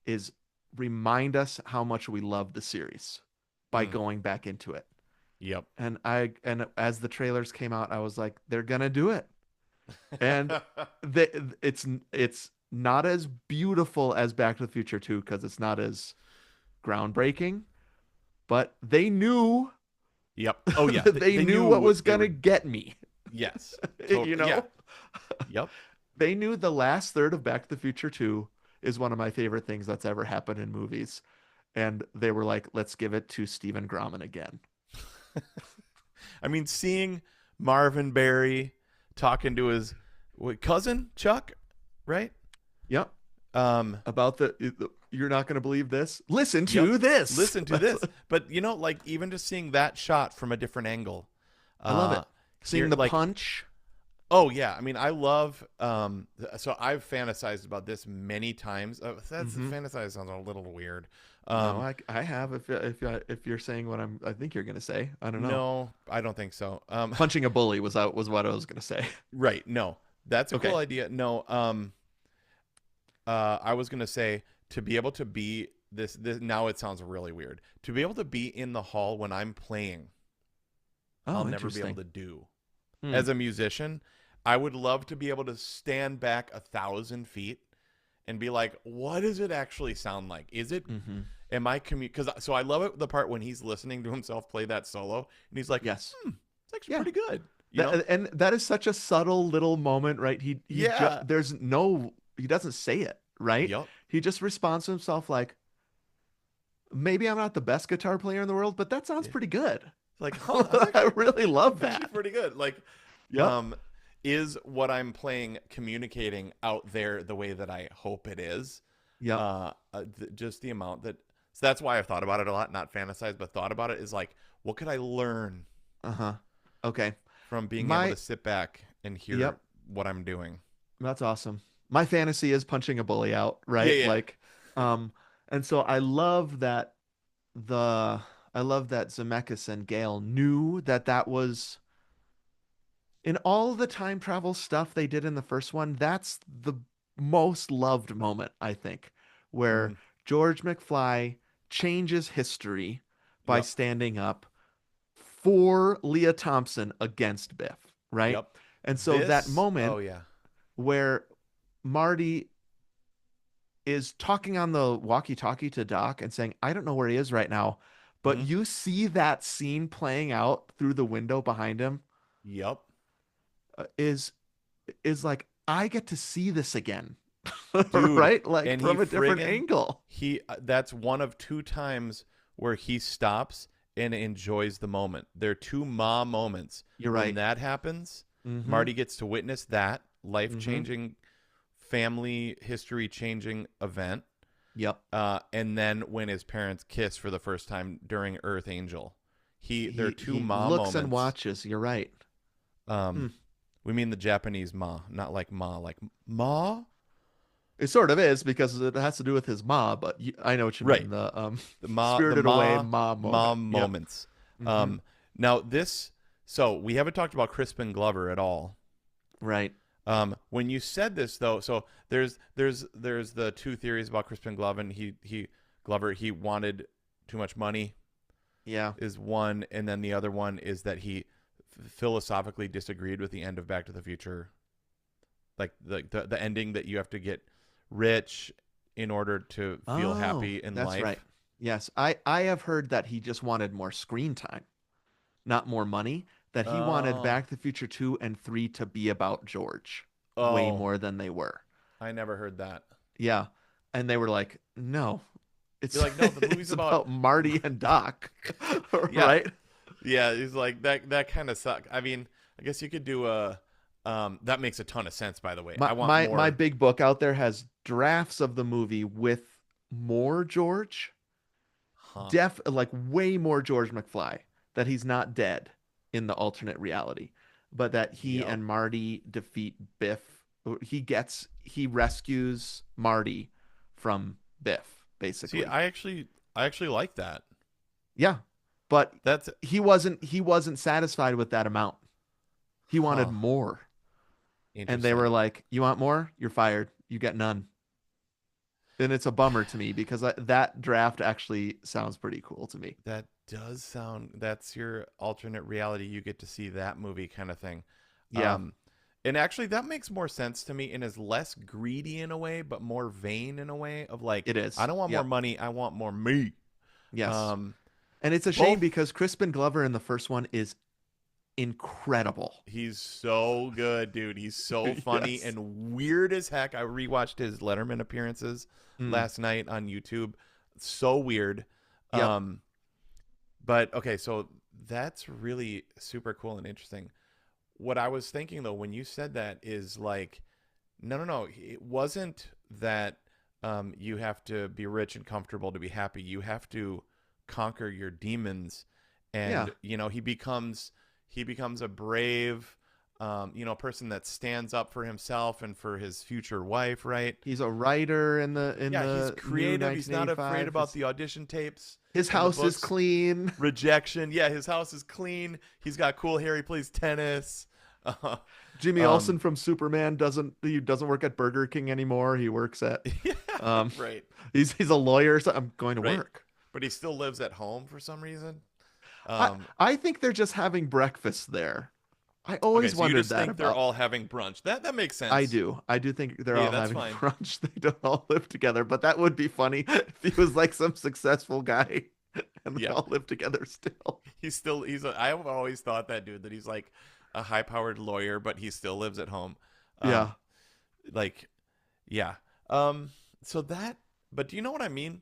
is remind us how much we love the series by Mm. going back into it. Yep. And as the trailers came out, I was like, they're gonna do it. And they, it's not as beautiful as Back to the Future 2 because it's not as groundbreaking, but they knew Yep. Oh yeah. they They knew what knew was they gonna were. get me. Yes. You Totally. Yeah. know, Yep. they knew the last third of Back to the Future 2 is one of my favorite things that's ever happened in movies. And they were like, let's give it to Stephen Grauman again. I mean, seeing Marvin Berry talking to his cousin Chuck, right? Yep. Um, About you're not going to believe this. Listen yep. to this. Listen to this. But like even just seeing that shot from a different angle, I love it. Seeing the like, punch. oh yeah, I mean, I love. So I've fantasized about this many times. That's fantasize sounds a little weird. No, I have. If you're saying what I think you're going to say, I don't know. No, I don't think so. Punching a bully was what I was going to say. Right. No, that's a Okay. cool idea. No. I was gonna say to be able to be this. Now it sounds really weird. To be able to be in the hall when I'm playing, Oh, I'll never be interesting. able to do. Hmm. As a musician, I would love to be able to stand back 1,000 feet and be like, what does it actually sound like? Is it? Mm-hmm. Am I because so I love it the part when he's listening to himself play that solo and he's like, Yes. it's actually Yeah. pretty good. You know? And that is such a subtle little moment, right? Yeah. He doesn't say it, right? Yep. He just responds to himself like, maybe I'm not the best guitar player in the world, but that sounds Yeah. pretty good. Like, oh, I'm I actually, really love that's actually that. pretty good. Like, Yep. is what I'm playing communicating out there the way that I hope it is? Yep. Just the amount that. So that's why I've thought about it a lot, not fantasized, but thought about it is like, what could I learn Uh-huh. Okay. from being My able to sit back and hear Yep. what I'm doing? That's awesome. My fantasy is punching a bully out, right? Yeah. Like, and so the I love that Zemeckis and Gale knew that was in all the time travel stuff they did in the first one. That's the most loved moment, I think, where Mm, George McFly changes history by yep. standing up for Leah Thompson against Biff, right? Yep. And so that Oh moment yeah. where Marty is talking on the walkie-talkie to Doc and saying, I don't know where he is right now, but Hmm. you see that scene playing out through the window behind him, Yep. is like, I get to see this again. Dude. Right? Like And he from a different friggin' angle. that's one of two times where he stops and enjoys the moment. They're two Ma moments. You're When right. that happens, Mhm. Marty gets to witness that life-changing, family history-changing event. Yep. And then when his parents kiss for the first time during Earth Angel, there are two He Ma looks moments. and watches. You're right. We mean the Japanese Ma, not like Ma, like Ma. It sort of is because it has to do with his ma, but I know what you Right. mean. The Spirited Away Ma ma moment. Yep. moments. Mhm. Now this, so we haven't talked about Crispin Glover at all. Right. When you said this though, so there's the two theories about Crispin Glover. Glover he wanted too much money Yeah. is one, and then the other one is that he philosophically disagreed with the end of Back to the Future, like the ending that you have to get rich in order to feel happy in that's life. right. Yes, I have heard that he just wanted more screen time, not more money. That he wanted Oh. Back to the Future 2 and 3 to be about George way Oh, more than they were. I never heard that. Yeah. And they were like, no, it's You're like, no, the movie's it's about Marty and Doc. Yeah. Right? Yeah, he's like that kind of suck. I mean, I guess you could do a That makes a ton of sense, by the way. My I want my more. big book out there has drafts of the movie with more George, Huh. def like way more George McFly, that he's not dead in the alternate reality, but that he Yep. and Marty defeat Biff. He rescues Marty from Biff, See, basically. I actually like that. Yeah. But That's he wasn't satisfied with that amount. He wanted huh. more. And they were Interesting. like, "You want more? You're fired. You get none." And it's a bummer to me because that draft actually sounds pretty cool to me. That does sound. That's your alternate reality. You get to see that movie kind of thing. Yeah, Um, and actually, that makes more sense to me and is less greedy in a way, but more vain in a way of like, it I is. don't want more Yep. money. I want more me. Yes. Um, And it's a shame both. because Crispin Glover in the first one is incredible. He's so good, dude. He's so funny Yes. and weird as heck. I rewatched his Letterman appearances Mm, last night on YouTube. So weird. yep. Um, but okay, so that's really super cool and interesting. What I was thinking though, when you said that, is like, no, no, no. It wasn't that you have to be rich and comfortable to be happy. You have to conquer your demons, Yeah. and he becomes a brave, person that stands up for himself and for his future wife, right? He's a writer in Yeah, he's the new creative. He's not afraid 1985. about the audition tapes His and the house is books. clean. Rejection. Yeah, his house is clean. He's got cool hair. He plays tennis. Uh, Jimmy um, Olsen from Superman doesn't work at Burger King anymore. He works at yeah, um right, he's a lawyer, so I'm going to right. work. But he still lives at home for some reason. I Um, I think they're just having breakfast there. I okay, always so you wondered just that think they're about. all having brunch. That makes I sense. do. I do think they're Yeah, all that's having fine. brunch. They don't all live together, but that would be funny if he was like some successful guy and they Yeah, all live together still. I've always thought that dude that he's like a high-powered lawyer, but he still lives at home. Um, Yeah. like, yeah. Um, so that, but do you know what I mean?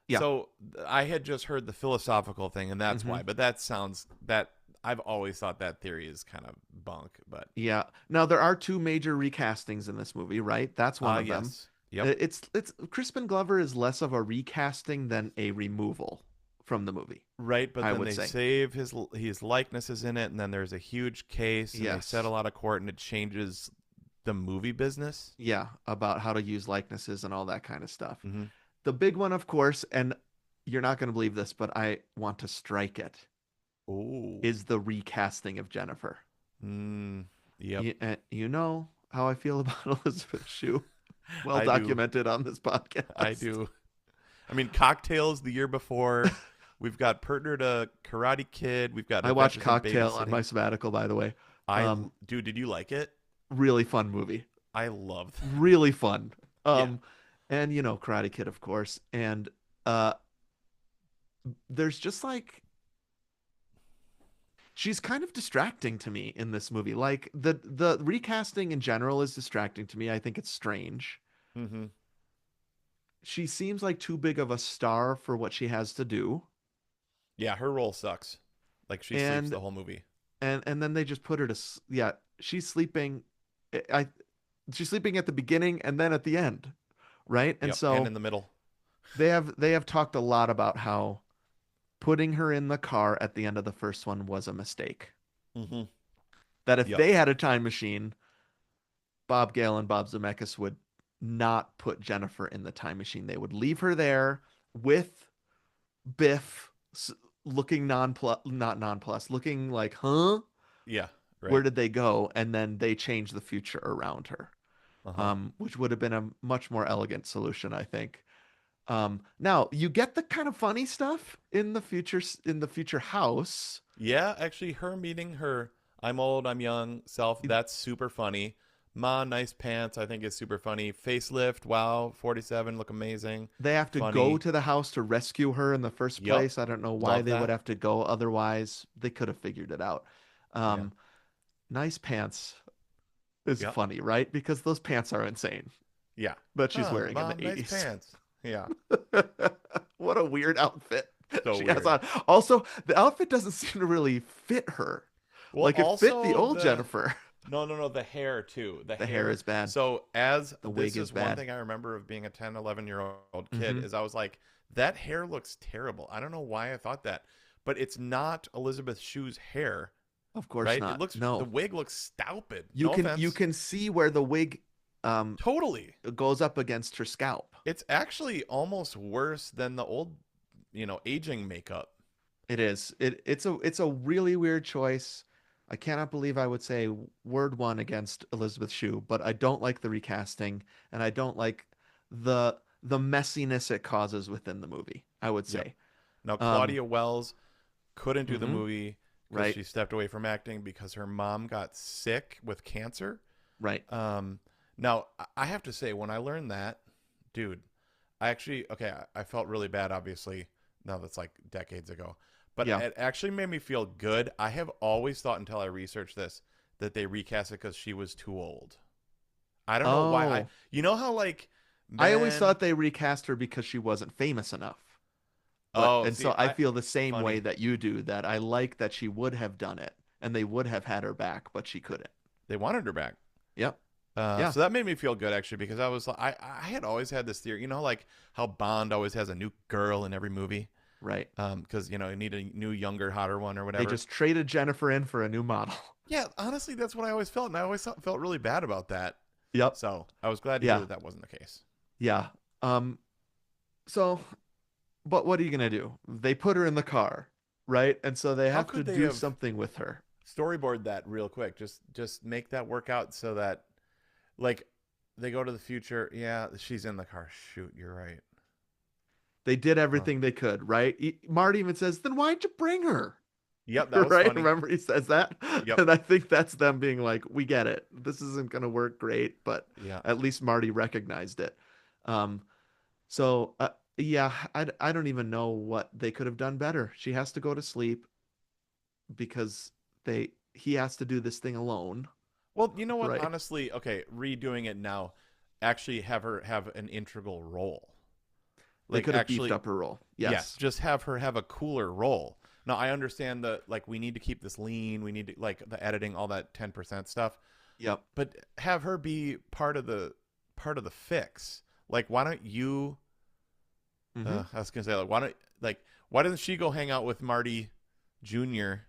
Yeah. So I had just heard the philosophical thing, and that's Hmm. why. But that sounds that I've always thought that theory is kind of bunk. But Yeah. Now there are two major recastings in this movie, right? That's one of them. yes, yep, It's Crispin Glover is less of a recasting than a removal from the movie, right. But I then would they say. save his likeness is in it, and then there's a huge case, and they Yes. settle out of court, and it changes the movie business. Yeah, about how to use likenesses and all that kind of stuff. Mm-hmm. The big one, of course, and you're not going to believe this, but I want to strike it, Oh, is the recasting of Jennifer. yep, You know how I feel about Elizabeth Shue. Well I do, documented on this I podcast. do. I mean, Cocktails the year before. We've got Partner to Karate Kid. We've got I watched Adventures in Cocktail on my Babysitting. sabbatical, by the way. I Um, dude, did you like it? really fun movie. I love that. Really fun. Yeah. Um, and Karate Kid, of course. And uh, there's just like she's kind of distracting to me in this movie. Like the recasting in general is distracting to me. I think it's strange. Mm-hmm. She seems like too big of a star for what she has to do. Yeah, her role sucks. Like she sleeps And the whole movie. and then they just put her to yeah, she's sleeping. I she's sleeping at the beginning and then at the end, right? And Yep, and so in the middle. they have talked a lot about how putting her in the car at the end of the first one was a mistake. Mm-hmm. That if Yep. they had a time machine, Bob Gale and Bob Zemeckis would not put Jennifer in the time machine. They would leave her there with Biff looking not nonplussed, looking like, huh? Yeah. Where Right. did they go? And then they change the future around her, Uh huh. which would have been a much more elegant solution, I think. Now you get the kind of funny stuff in the future house. Yeah, actually, her meeting her "I'm old, I'm young" self. That's super funny. Ma, nice pants. I think is super funny. Facelift. Wow. 47. Look amazing. They have to go Funny. to the house to rescue her in the first Yep. place. I don't know why Love they would that. have to go otherwise. They could have figured it out. Yeah. Um, Nice pants is Yep. funny, right? Because those pants are insane Yeah. that she's Oh, wearing in mom, the nice 80s. pants. Yeah. What a weird outfit So she has weird. on. Also, the outfit doesn't seem to really fit her. Well, Like it fit the also old the Jennifer. No, the hair too. The The hair hair. is bad. So as The this wig is is one bad. thing I remember of being a 10, 11-year-old kid Hmm. is I was like, that hair looks terrible. I don't know why I thought that, but it's not Elizabeth Shue's hair, Of course right? not. The No. wig looks stupid. You No can offense. see where the wig um Totally. goes up against her scalp. It's actually almost worse than the old, aging makeup. It is. It's a really weird choice. I cannot believe I would say word one against Elizabeth Shue, but I don't like the recasting and I don't like the messiness it causes within the movie, I would Yep. say. Now Um, Claudia Wells couldn't do the mhm, movie because right, she stepped away from acting because her mom got sick with cancer. right. Um, Now I have to say, when I learned that, dude, I actually okay, I felt really bad. Obviously, now that's like decades ago, but Yeah. it actually made me feel good. I have always thought until I researched this that they recast it because she was too old. I don't know why. Oh, You know how like I always men. thought they recast her because she wasn't famous enough. But Oh, and see, so I feel the same way funny. that you do, that I like that she would have done it and they would have had her back, but she couldn't. They wanted her back. Yep. Yeah. So that made me feel good actually because I was I had always had this theory, like how Bond always has a new girl in every movie, Right. because you need a new younger hotter one or They whatever. just traded Jennifer in for a new model. Yeah, honestly, that's what I always felt, and I always felt really bad about that. Yep. So I was glad to hear Yeah. that that wasn't the case. Yeah. Um, so, but what are you gonna do? They put her in the car, right? And so they How have to could they do have something with her. storyboard that real quick? Just make that work out so that like they go to the future. Yeah, she's in the car. Shoot, you're right. They did Huh. everything they could, right? Marty even says, "Then why'd you bring her?" Yep, that was Right? funny. Remember he says that? Yep. And I think that's them being like, "We get it. This isn't gonna work great, but Yeah. at least Marty recognized it." Um, so yeah, I don't even know what they could have done better. She has to go to sleep because he has to do this thing alone, Well, you know what? right? Honestly, okay, redoing it now, actually have her have an integral role. They Like could have beefed actually, up her role. yes, Yes. just have her have a cooler role. Now I understand that like we need to keep this lean, we need to like the editing, all that 10% stuff, Yep. but have her be part of the fix. Like why don't you Hmm. I was gonna say like why doesn't she go hang out with Marty Jr.,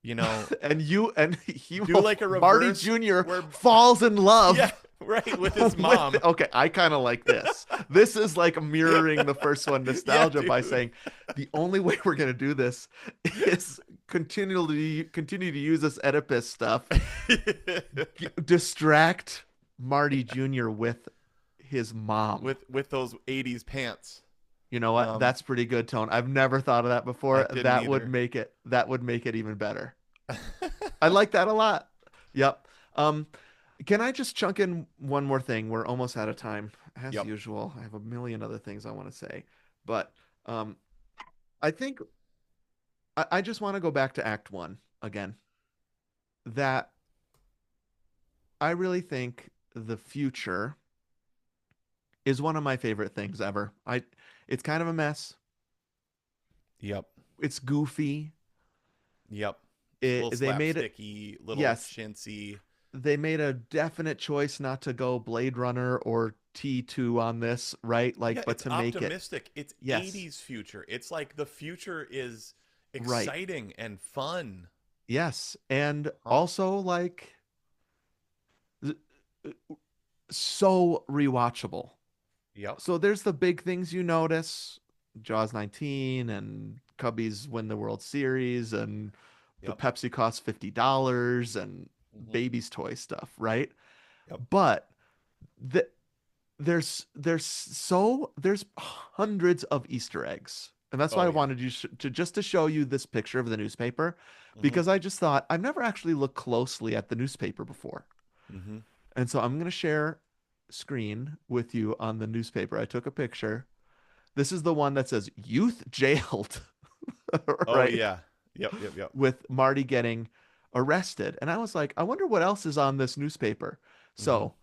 you know, And he do like a Marty reverse Jr. where falls in yeah, love right, with his with, mom. okay, I kind of like this. This is like mirroring the first one, Yeah, nostalgia, by dude. saying the only way we're gonna do this is continue to use this Oedipus stuff, distract Marty Jr. with his mom. with those 80s pants. You know what? Um That's pretty good, Tone. I've never thought of that I before. didn't either. That would make it even better. I like that a lot. Yep. Um, can I just chunk in one more thing? We're almost out of time, as Yep. usual. I have a million other things I want to say, but um, I think I just want to go back to Act One again. That I really think the future is one of my favorite things ever. It's kind of a mess. Yep. It's goofy. Yep. A little They made it. slapsticky, little Yes, chintzy. they made a definite choice not to go Blade Runner or T2 on this, right? Yeah, Like, but it's to make it, optimistic. It's yes, 80s future. It's like the future is right, exciting and fun. yes, and Huh. also like so rewatchable. Yep. So there's the big things you notice: Jaws 19 and Cubbies win the World Series, and the Yep. Pepsi costs $50 and Hmm. baby's toy stuff, right? Yep. But the there's hundreds of Easter eggs. And that's why Oh I yeah. wanted you to just to show you this picture of the newspaper, Hmm. because I just thought I've never actually looked closely at the newspaper before. Hmm. And so I'm going to share screen with you on the newspaper. I took a picture. This is the one that says youth jailed, Oh right? yeah. Yep. Yep. Yep. With Marty getting arrested. And I was like, I wonder what else is on this newspaper. Hmm. So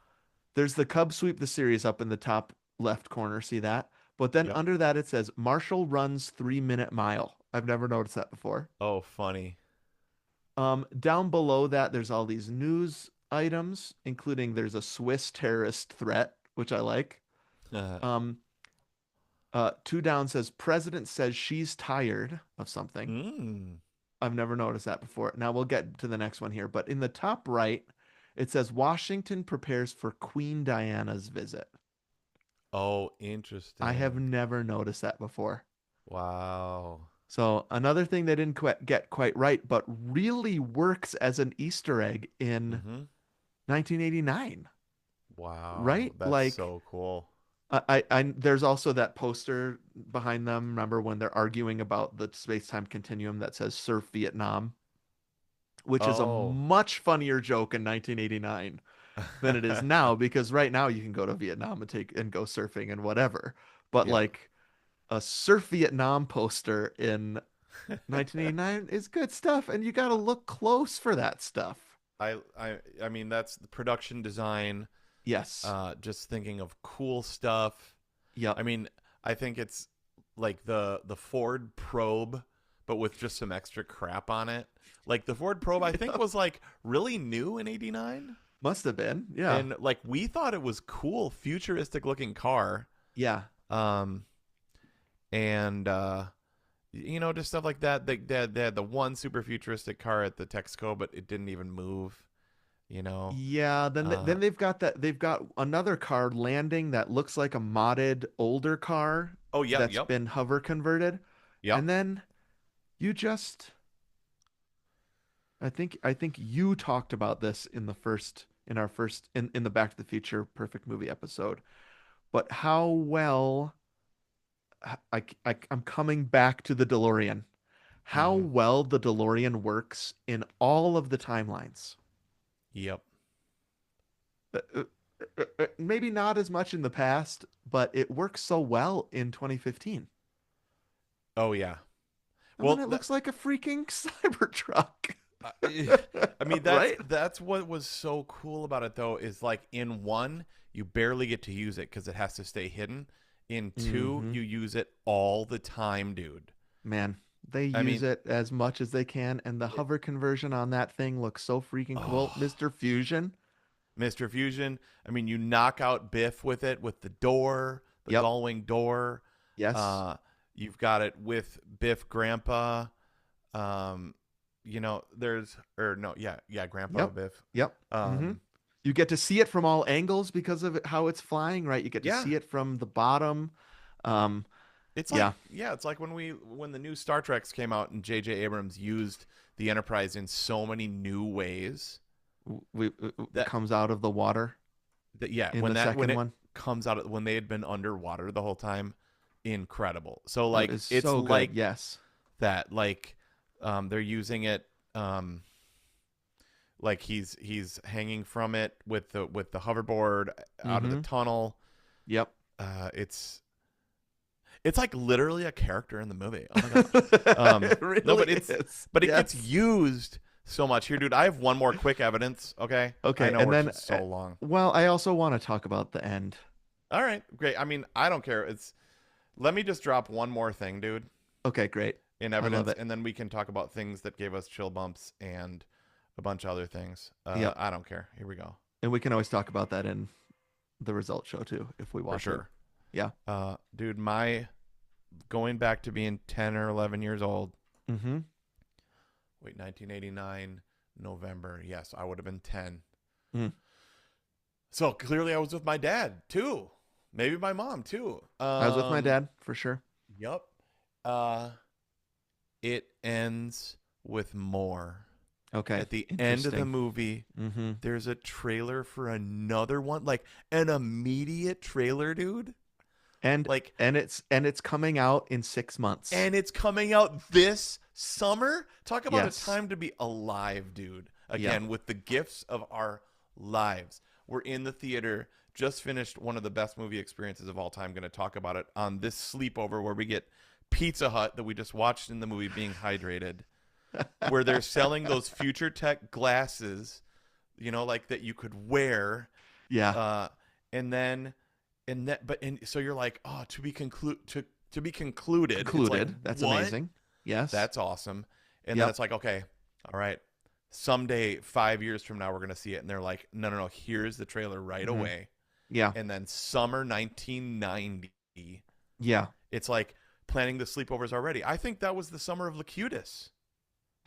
there's the Cubs sweep the series up in the top left corner. See that? But then Yep. under that, it says Marshall runs 3 minute mile. I've never noticed that before. Oh, funny. Down below that, there's all these news items, including there's a Swiss terrorist threat, which I like. Um, two down says president says she's tired of something. Mm. I've never noticed that before. Now we'll get to the next one here, but in the top right, it says Washington prepares for Queen Diana's visit. Oh, I have interesting. never noticed that before. Wow. So another thing they didn't get quite right, but really works as an Easter egg in Mm-hmm. 1989, Wow. right? That's Like so cool. there's also that poster behind them. Remember when they're arguing about the space-time continuum that says "Surf Vietnam," which is a Oh. much funnier joke in 1989 than it is now, because right now you can go to Vietnam and go surfing and whatever. But Yeah. like a Surf Vietnam poster in 1989 is good stuff, and you got to look close for that stuff. I mean that's the production design, Yes. just thinking of cool stuff. Yep. I mean, I think it's like the Ford Probe, but with just some extra crap on it. Like the Ford Probe, I think Yep. was like really new in '89, Must have been. Yeah. and like we thought it was cool, futuristic looking car. Yeah. Um, and just stuff like that. They had the one super futuristic car at the Texaco, but it didn't even move. You know. Yeah, Uh, then they've got another car landing that looks like a modded older car oh yeah, that's yep, been hover converted. yep. And then you just I think you talked about this in our first in the Back to the Future Perfect Movie episode, but how well I'm coming back to the DeLorean. How Mm-hmm. well the DeLorean works in all of the timelines. Yep. Maybe not as much in the past, but it works so well in 2015. Oh yeah. I mean, Well, it looks like a freaking Cybertruck, I mean right? that's what was so cool about it though is like in one you barely get to use it because it has to stay hidden. In two, Hmm. you use it all the time, dude. Man, they I use mean, it as much as they can, and the it, hover conversion on that thing looks so freaking cool. oh, Mr. Fusion. Mr. Fusion. I mean, you knock out Biff with it with the door, the Yep. gullwing door. Yes. Uh, you've got it with Biff Grandpa. Um, there's or no, yeah, Grandpa Yep. Biff. Yep. Hmm. Um, You get to see it from all angles because of how it's flying, right? You get to yeah, see it from the bottom. Um, it's like yeah, it's like when the new Star Treks came out and J.J. Abrams used the Enterprise in so many new ways it that comes out of the water yeah, in the when second it one. comes out when they had been underwater the whole time, incredible. So It like is it's so good. like Yes. that they're using it like he's hanging from it with the hoverboard out of the Mm-hmm. tunnel. Yep. It's like literally a character in the movie. Oh my gosh. It No, really is. but it gets Yes. used so much. Here, dude, I have one more quick evidence. Okay, I Okay, know and we're then, so long. well, I also want to talk about the end. All right, great. I mean, I don't care. It's Let me just drop one more thing, dude, Okay, great. in I love evidence, it. and then we can talk about things that gave us chill bumps and a bunch of other things. Yep. I don't care. Here we go. And we can always talk about that in the result show too, if we For want to. sure. Yeah. Dude, my going back to being 10 or 11 years old. Mm-hmm. Wait, 1989, November. Yes, I would have been 10. Mm. So clearly I was with my dad too. Maybe my mom too. I was with my dad for sure. Yep. It ends with more. Okay. At the end of the Interesting. movie, Mm-hmm. there's a trailer for another one, like an immediate trailer, dude. And Like, it's coming out in 6 months. and it's coming out this summer. Talk about a Yes. time to be alive, dude. Yeah. Again, with the gifts of our lives. We're in the theater, just finished one of the best movie experiences of all time. Going to talk about it on this sleepover where we get Pizza Hut that we just watched in the movie being hydrated, where they're selling those future tech glasses, like that you could wear. Yeah. And then, so you're like, oh, to be concluded. It's like, Concluded. That's what? amazing. Yes. That's awesome. And Yep. then it's like, okay, all right, someday 5 years from now we're gonna see it, and they're like, no, no, no, here's the trailer right Hmm. away, Yeah. and then summer 1990, Yeah. it's like planning the sleepovers already. I think that was the summer of Locutus,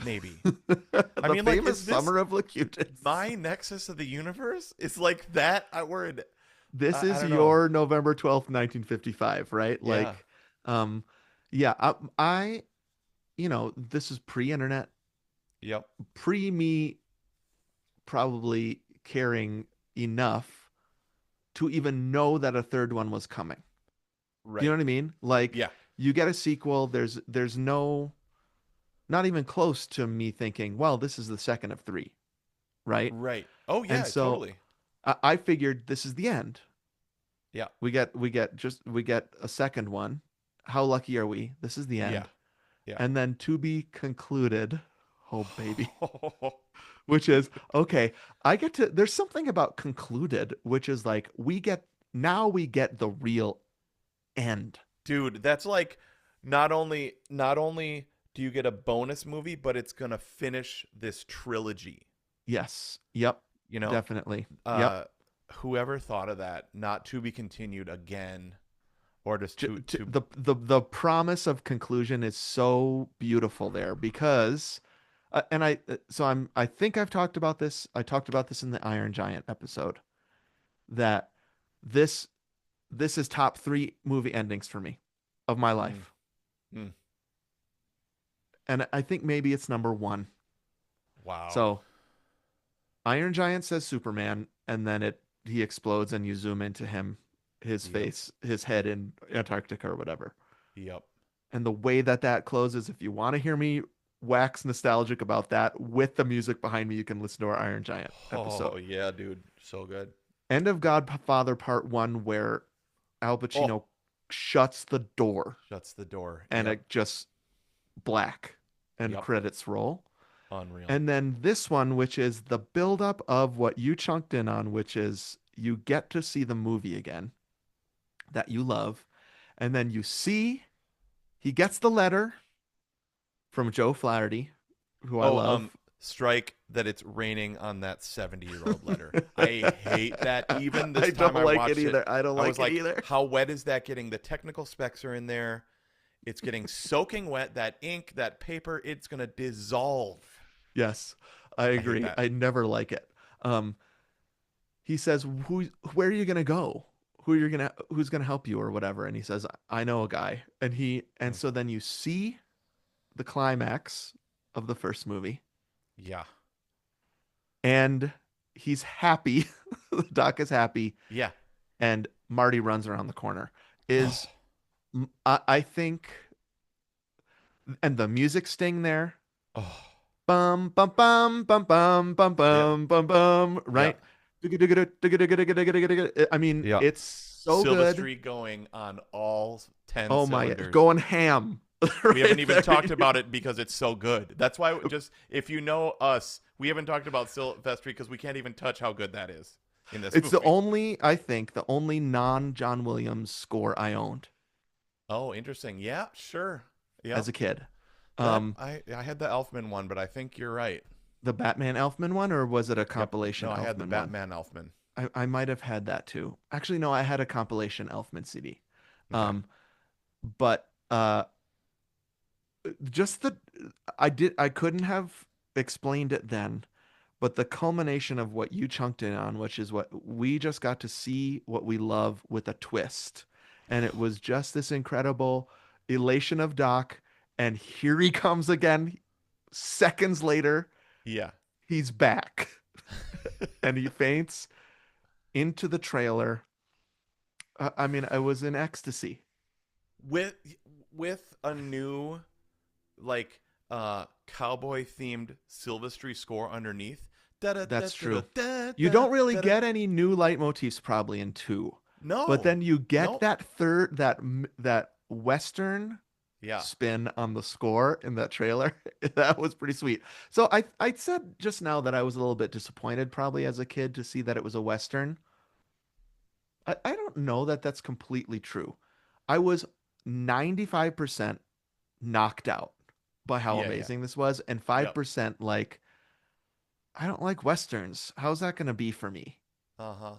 maybe. I The mean, like, famous is this summer of Locutus. my nexus of the universe? It's like that. We're in, This I is don't know. your November 12th, 1955, right? Yeah. Like, um, yeah, I this is pre-internet, Yep. pre me probably caring enough to even know that a third one was coming. Do you know Right. what I mean? Like, Yeah. you get a sequel, there's no, not even close to me thinking, well, this is the second of three, right? Right. Oh And yeah. so Totally. I figured this is the end. Yeah. We get a second one. How lucky are we? This is the Yeah. end. Yeah. And then to be concluded. Oh baby. Which is okay. There's something about concluded, which is like we get the real end. Dude, that's like not only do you get a bonus movie, but it's gonna finish this trilogy. Yes. Yep. You know, Definitely. Yep. uh, whoever thought of that? Not to be continued again, or just to The promise of conclusion is so beautiful there because and I so I think I've talked about this. I talked about this in the Iron Giant episode that this this is top 3 movie endings for me of my mm, life. mm, And I think maybe it's number 1. wow. So Iron Giant says Superman, and then he explodes, and you zoom into him, his Yep. face, his head in Antarctica or whatever. Yep. And the way that closes, if you want to hear me wax nostalgic about that with the music behind me, you can listen to our Iron Giant Oh episode. yeah, dude, so good. End of Godfather Part 1, where Al Oh, Pacino shuts the door shuts the door. and Yep. it just black and Yep. credits roll. Unreal. And then this one, which is the buildup of what you chunked in on, which is you get to see the movie again that you love. And then you see he gets the letter from Joe Flaherty, who I Oh, love. strike that it's raining on that 70-year-old letter. I hate that. Even I this time don't I like it watched it, either. I don't I like was it like, either. how wet is that getting? The technical specs are in there. It's getting soaking wet. That ink, that paper, it's gonna dissolve. Yes, I I hate agree. that. I never like it. Um, he says, where are you gonna go? Who's gonna help you or whatever? And he says, I know a guy. And Mm, so then you see the climax of the first movie, yeah. and he's happy. The doc is happy, Yeah. and Marty runs around the corner. Oh. Is I think, and the music sting there, Oh. bum bum bum bum bum bum Yeah. bum bum bum, Yeah. right? I mean, Yeah. it's so good. Silvestri going on all 10 Oh my, cylinders. going ham We haven't right even there. talked about it because it's so good. That's why, just if you know us, we haven't talked about Silvestri because we can't even touch how good that is in this It's movie. I think, the only non-John Williams score I owned Oh, interesting. Yeah, sure. Yep. as a kid. That Um, I had the Elfman one, but I think you're right. the Batman Elfman one, or was it a Yep. compilation No, I had the Elfman one? Batman Elfman. I might have had that too. Actually, no, I had a compilation Elfman CD. Okay. Um, but just the I couldn't have explained it then, but the culmination of what you chunked in on, which is what we just got to see what we love with a twist. And it was just this incredible elation of Doc, and here he comes again. Seconds later, Yeah. he's back. And he faints into the trailer. I mean, I was in ecstasy. With with a new like cowboy themed Silvestri score underneath. Da da da That's da true. da You da don't really da. get any new leitmotifs probably in 2, but No. then you get Nope. that that Western Yeah. spin on the score in that trailer. That was pretty sweet. So I said just now that I was a little bit disappointed probably as a kid to see that it was a Western. I don't know that that's completely true. I was 95% knocked out by how Yeah, yeah. amazing this was, and Yep. 5% like, I don't like westerns. How's that going to be for me? Uh-huh.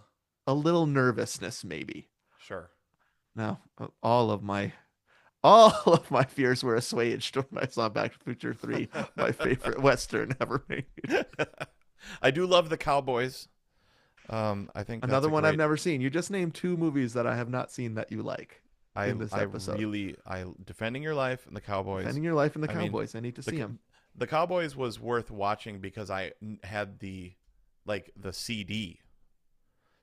A little nervousness, maybe. Sure. No, all of my fears were assuaged when I saw Back to the Future 3, my favorite western ever made. I do love the Cowboys. I think that's Another a one I've great. never seen. You just named two movies that I have not seen that you like I in this I episode. really I Defending Your Life and the Cowboys. Defending Your Life and the I mean, Cowboys. I need to the see them. the Cowboys was worth watching because had the CD.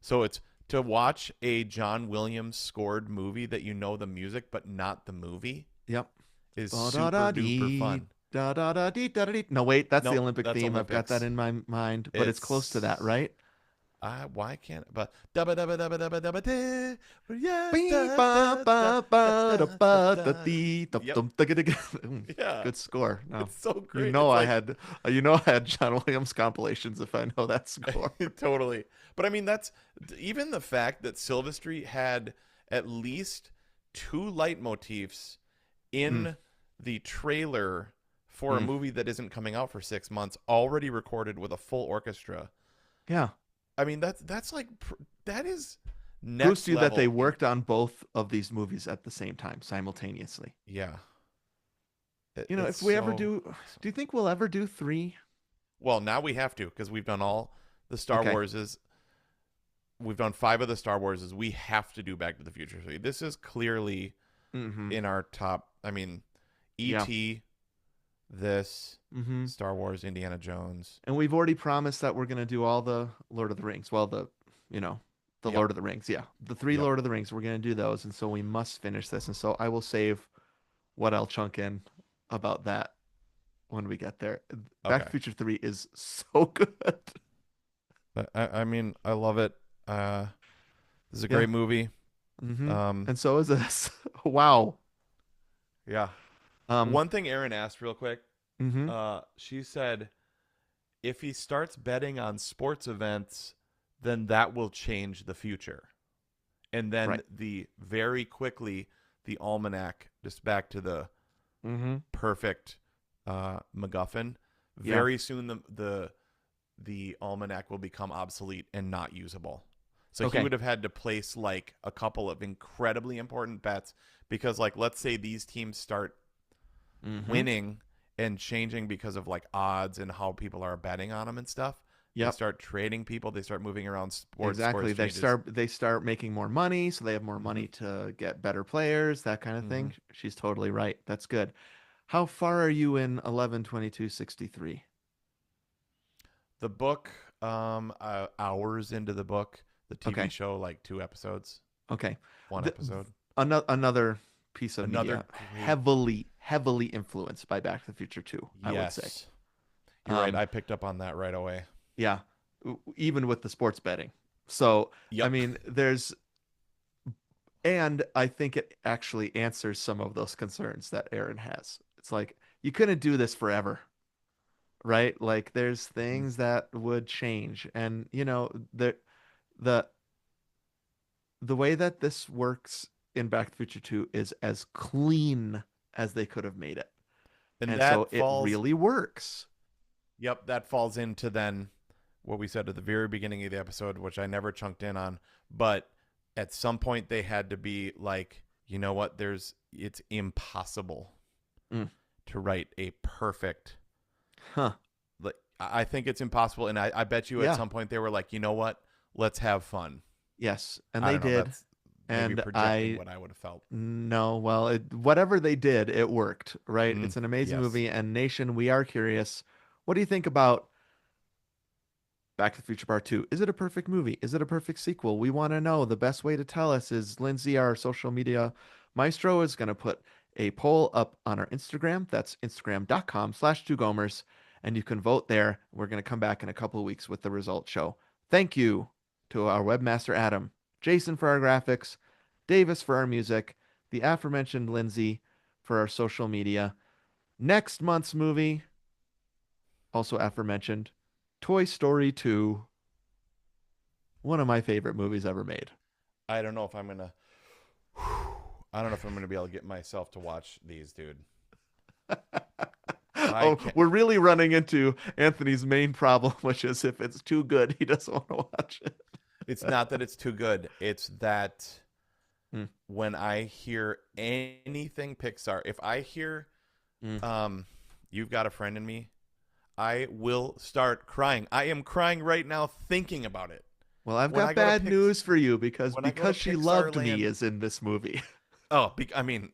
So it's to watch a John Williams scored movie that you know the music but not the movie Yep. is Da da super da duper dee fun. da da da dee da da dee. No, wait, that's the Nope, Olympic that's theme. I've got that Olympics. in my mind, but it's close to that, It's right? why can't but dabba dabba dabba dabba dabba da, yeah, Bee, da, ba, da, da, ba, da, ba, da, da, da, ba, da, da. dee, dum, Yep. dum, digga, digga. Yeah. Good score. No, It's so you great. know It's I like had, you know I had John Williams compilations if I know that score. totally. But I mean, that's even the fact that Silvestri had at least two leitmotifs Mm, in the trailer for a mm. movie that isn't coming out for 6 months, already recorded with a full orchestra. Yeah. I mean, that's like that is Proves next to you that they level. worked on both of these movies at the same time, simultaneously. Yeah, it's If we ever so do, awesome. do you think we'll ever do three? Well, now we have to because we've done all the Star Okay. Warses. We've done five of the Star Warses. We have to do Back to the Future 3. This is clearly Mm-hmm. in our top. I mean, Yeah. E.T., this, Mm-hmm. Star Wars, Indiana Jones. And we've already promised that we're gonna do all the Lord of the Rings. Well, you know, the Yep, Lord of the Rings. Yeah, the three yep. Lord of the Rings. We're gonna do those, and so we must finish this. And so I will save what I'll chunk in about that when we get there. Back to Okay. the Future 3 is so good. I mean, I love it. This is a Yeah. great movie. Mm-hmm. Um, And so is this. Wow. yeah. Um. One thing Erin asked real quick. Mm-hmm. She said, if he starts betting on sports events, then that will change the future. And then Right. the very quickly the almanac, just back to the Mm-hmm. perfect MacGuffin. Yeah. Very soon the almanac will become obsolete and not usable. So he Okay. would have had to place like a couple of incredibly important bets because like let's say these teams start Mm-hmm. winning and changing because of like odds and how people are betting on them and stuff. They Yep. start trading people. They start moving around Exactly. sports changes. They start making more money, so they have more Hmm. money to get better players, that kind of Hmm. thing. She's totally right. That's good. How far are you in 11/22/63? The book, hours into the book. The TV Okay. show, like 2 episodes, Okay. one The, episode. another piece of Another media great. heavily influenced by Back to the Future 2, I would say. Yes, you're right. Um, I picked up on that right away. yeah, even with the sports betting. So, I Yep. mean, and I think it actually answers some of those concerns that Aaron has. It's like you couldn't do this forever, right? Like there's things that would change, and the the way that this works in Back to the Future 2 is as clean as they could have made it. And And so that it falls. really works. Yep, that falls into then what we said at the very beginning of the episode, which I never chunked in on. But at some point, they had to be like, you know what? It's impossible Mm. to write a perfect. Huh. Like I think it's impossible, and I bet you at Yeah. some point they were like, you know what? Let's have fun. Yes. And I they don't know. did. That's maybe And projecting what I would have felt. no, well, whatever they did, it worked, right? Mm, It's an amazing yes. movie. And Nation, we are curious. What do you think about Back to the Future Part 2? Is it a perfect movie? Is it a perfect sequel? We want to know. The best way to tell us is Lindsay, our social media maestro, is going to put a poll up on our Instagram. That's instagram.com/twogomers. And you can vote there. We're going to come back in a couple of weeks with the results show. Thank you to our webmaster, Adam, Jason for our graphics, Davis for our music, the aforementioned Lindsay for our social media. Next month's movie, also aforementioned, Toy Story 2, one of my favorite movies ever made. I don't know if I'm gonna. I don't know if I'm gonna be able to get myself to watch these, dude. I Oh, can't. we're really running into Anthony's main problem, which is if it's too good, he doesn't want to watch it. It's not that it's too good. It's that Mm, when I hear anything Pixar, if I hear mm. You've Got a Friend in Me, I will start crying. I am crying right now thinking about it. Well, I've When got I go to bad news for you when I go to because she Pixar loved me Land, is in this movie. oh, I mean,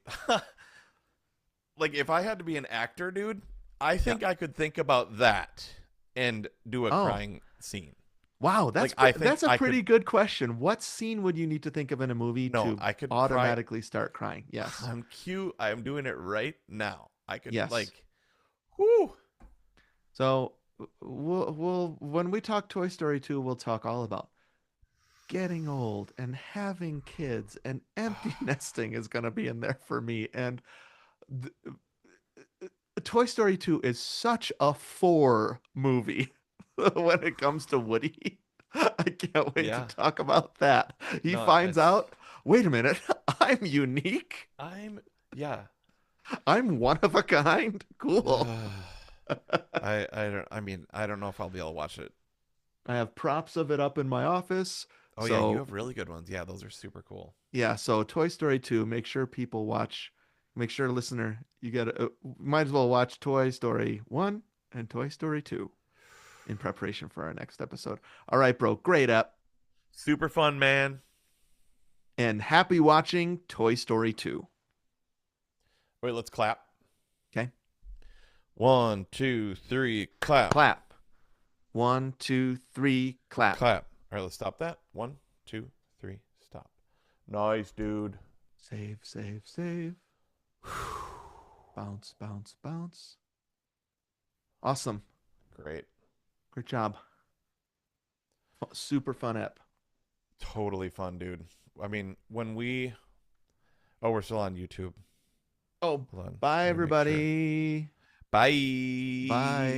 like if I had to be an actor, dude, I Yeah. think I could think about that and do a Oh, crying scene. wow, Like I think that's a I could. pretty good question. What scene would you need to think of in a movie No, to I could cry. automatically start crying? Yes. I'm cute. I am doing it right now. I could Yes. like, whoo. So we'll when we talk Toy Story 2, we'll talk all about getting old and having kids, and empty nesting is going to be in there for me. And th- Toy Story 2 is such a four movie when it comes to Woody. I can't wait to Yeah. talk about that. He No, finds it's out, wait a minute, I'm unique. I'm yeah. I'm one of a kind. Cool. I don't I mean I don't know if I'll be able to watch it. I have props of it up in my office. Oh yeah, you So, have really good ones. Yeah, those are super cool. yeah, so Toy Story 2, make sure people watch, make sure listener, you got to might as well watch Toy Story 1 and Toy Story 2 in preparation for our next episode. All right, bro, great app. Super fun, man. And happy watching Toy Story 2. Wait, let's clap. Okay? One, two, three, clap. Clap. One, two, three, clap. Clap. All right, let's stop that. One, two, three, stop. Nice, dude. Save, save, save. Bounce, bounce, bounce. Awesome. Great. Great job. Super fun app. Totally fun, dude. I mean, when we oh, we're still on YouTube. Oh, Hold on. bye Let me make sure. everybody. Bye. Bye.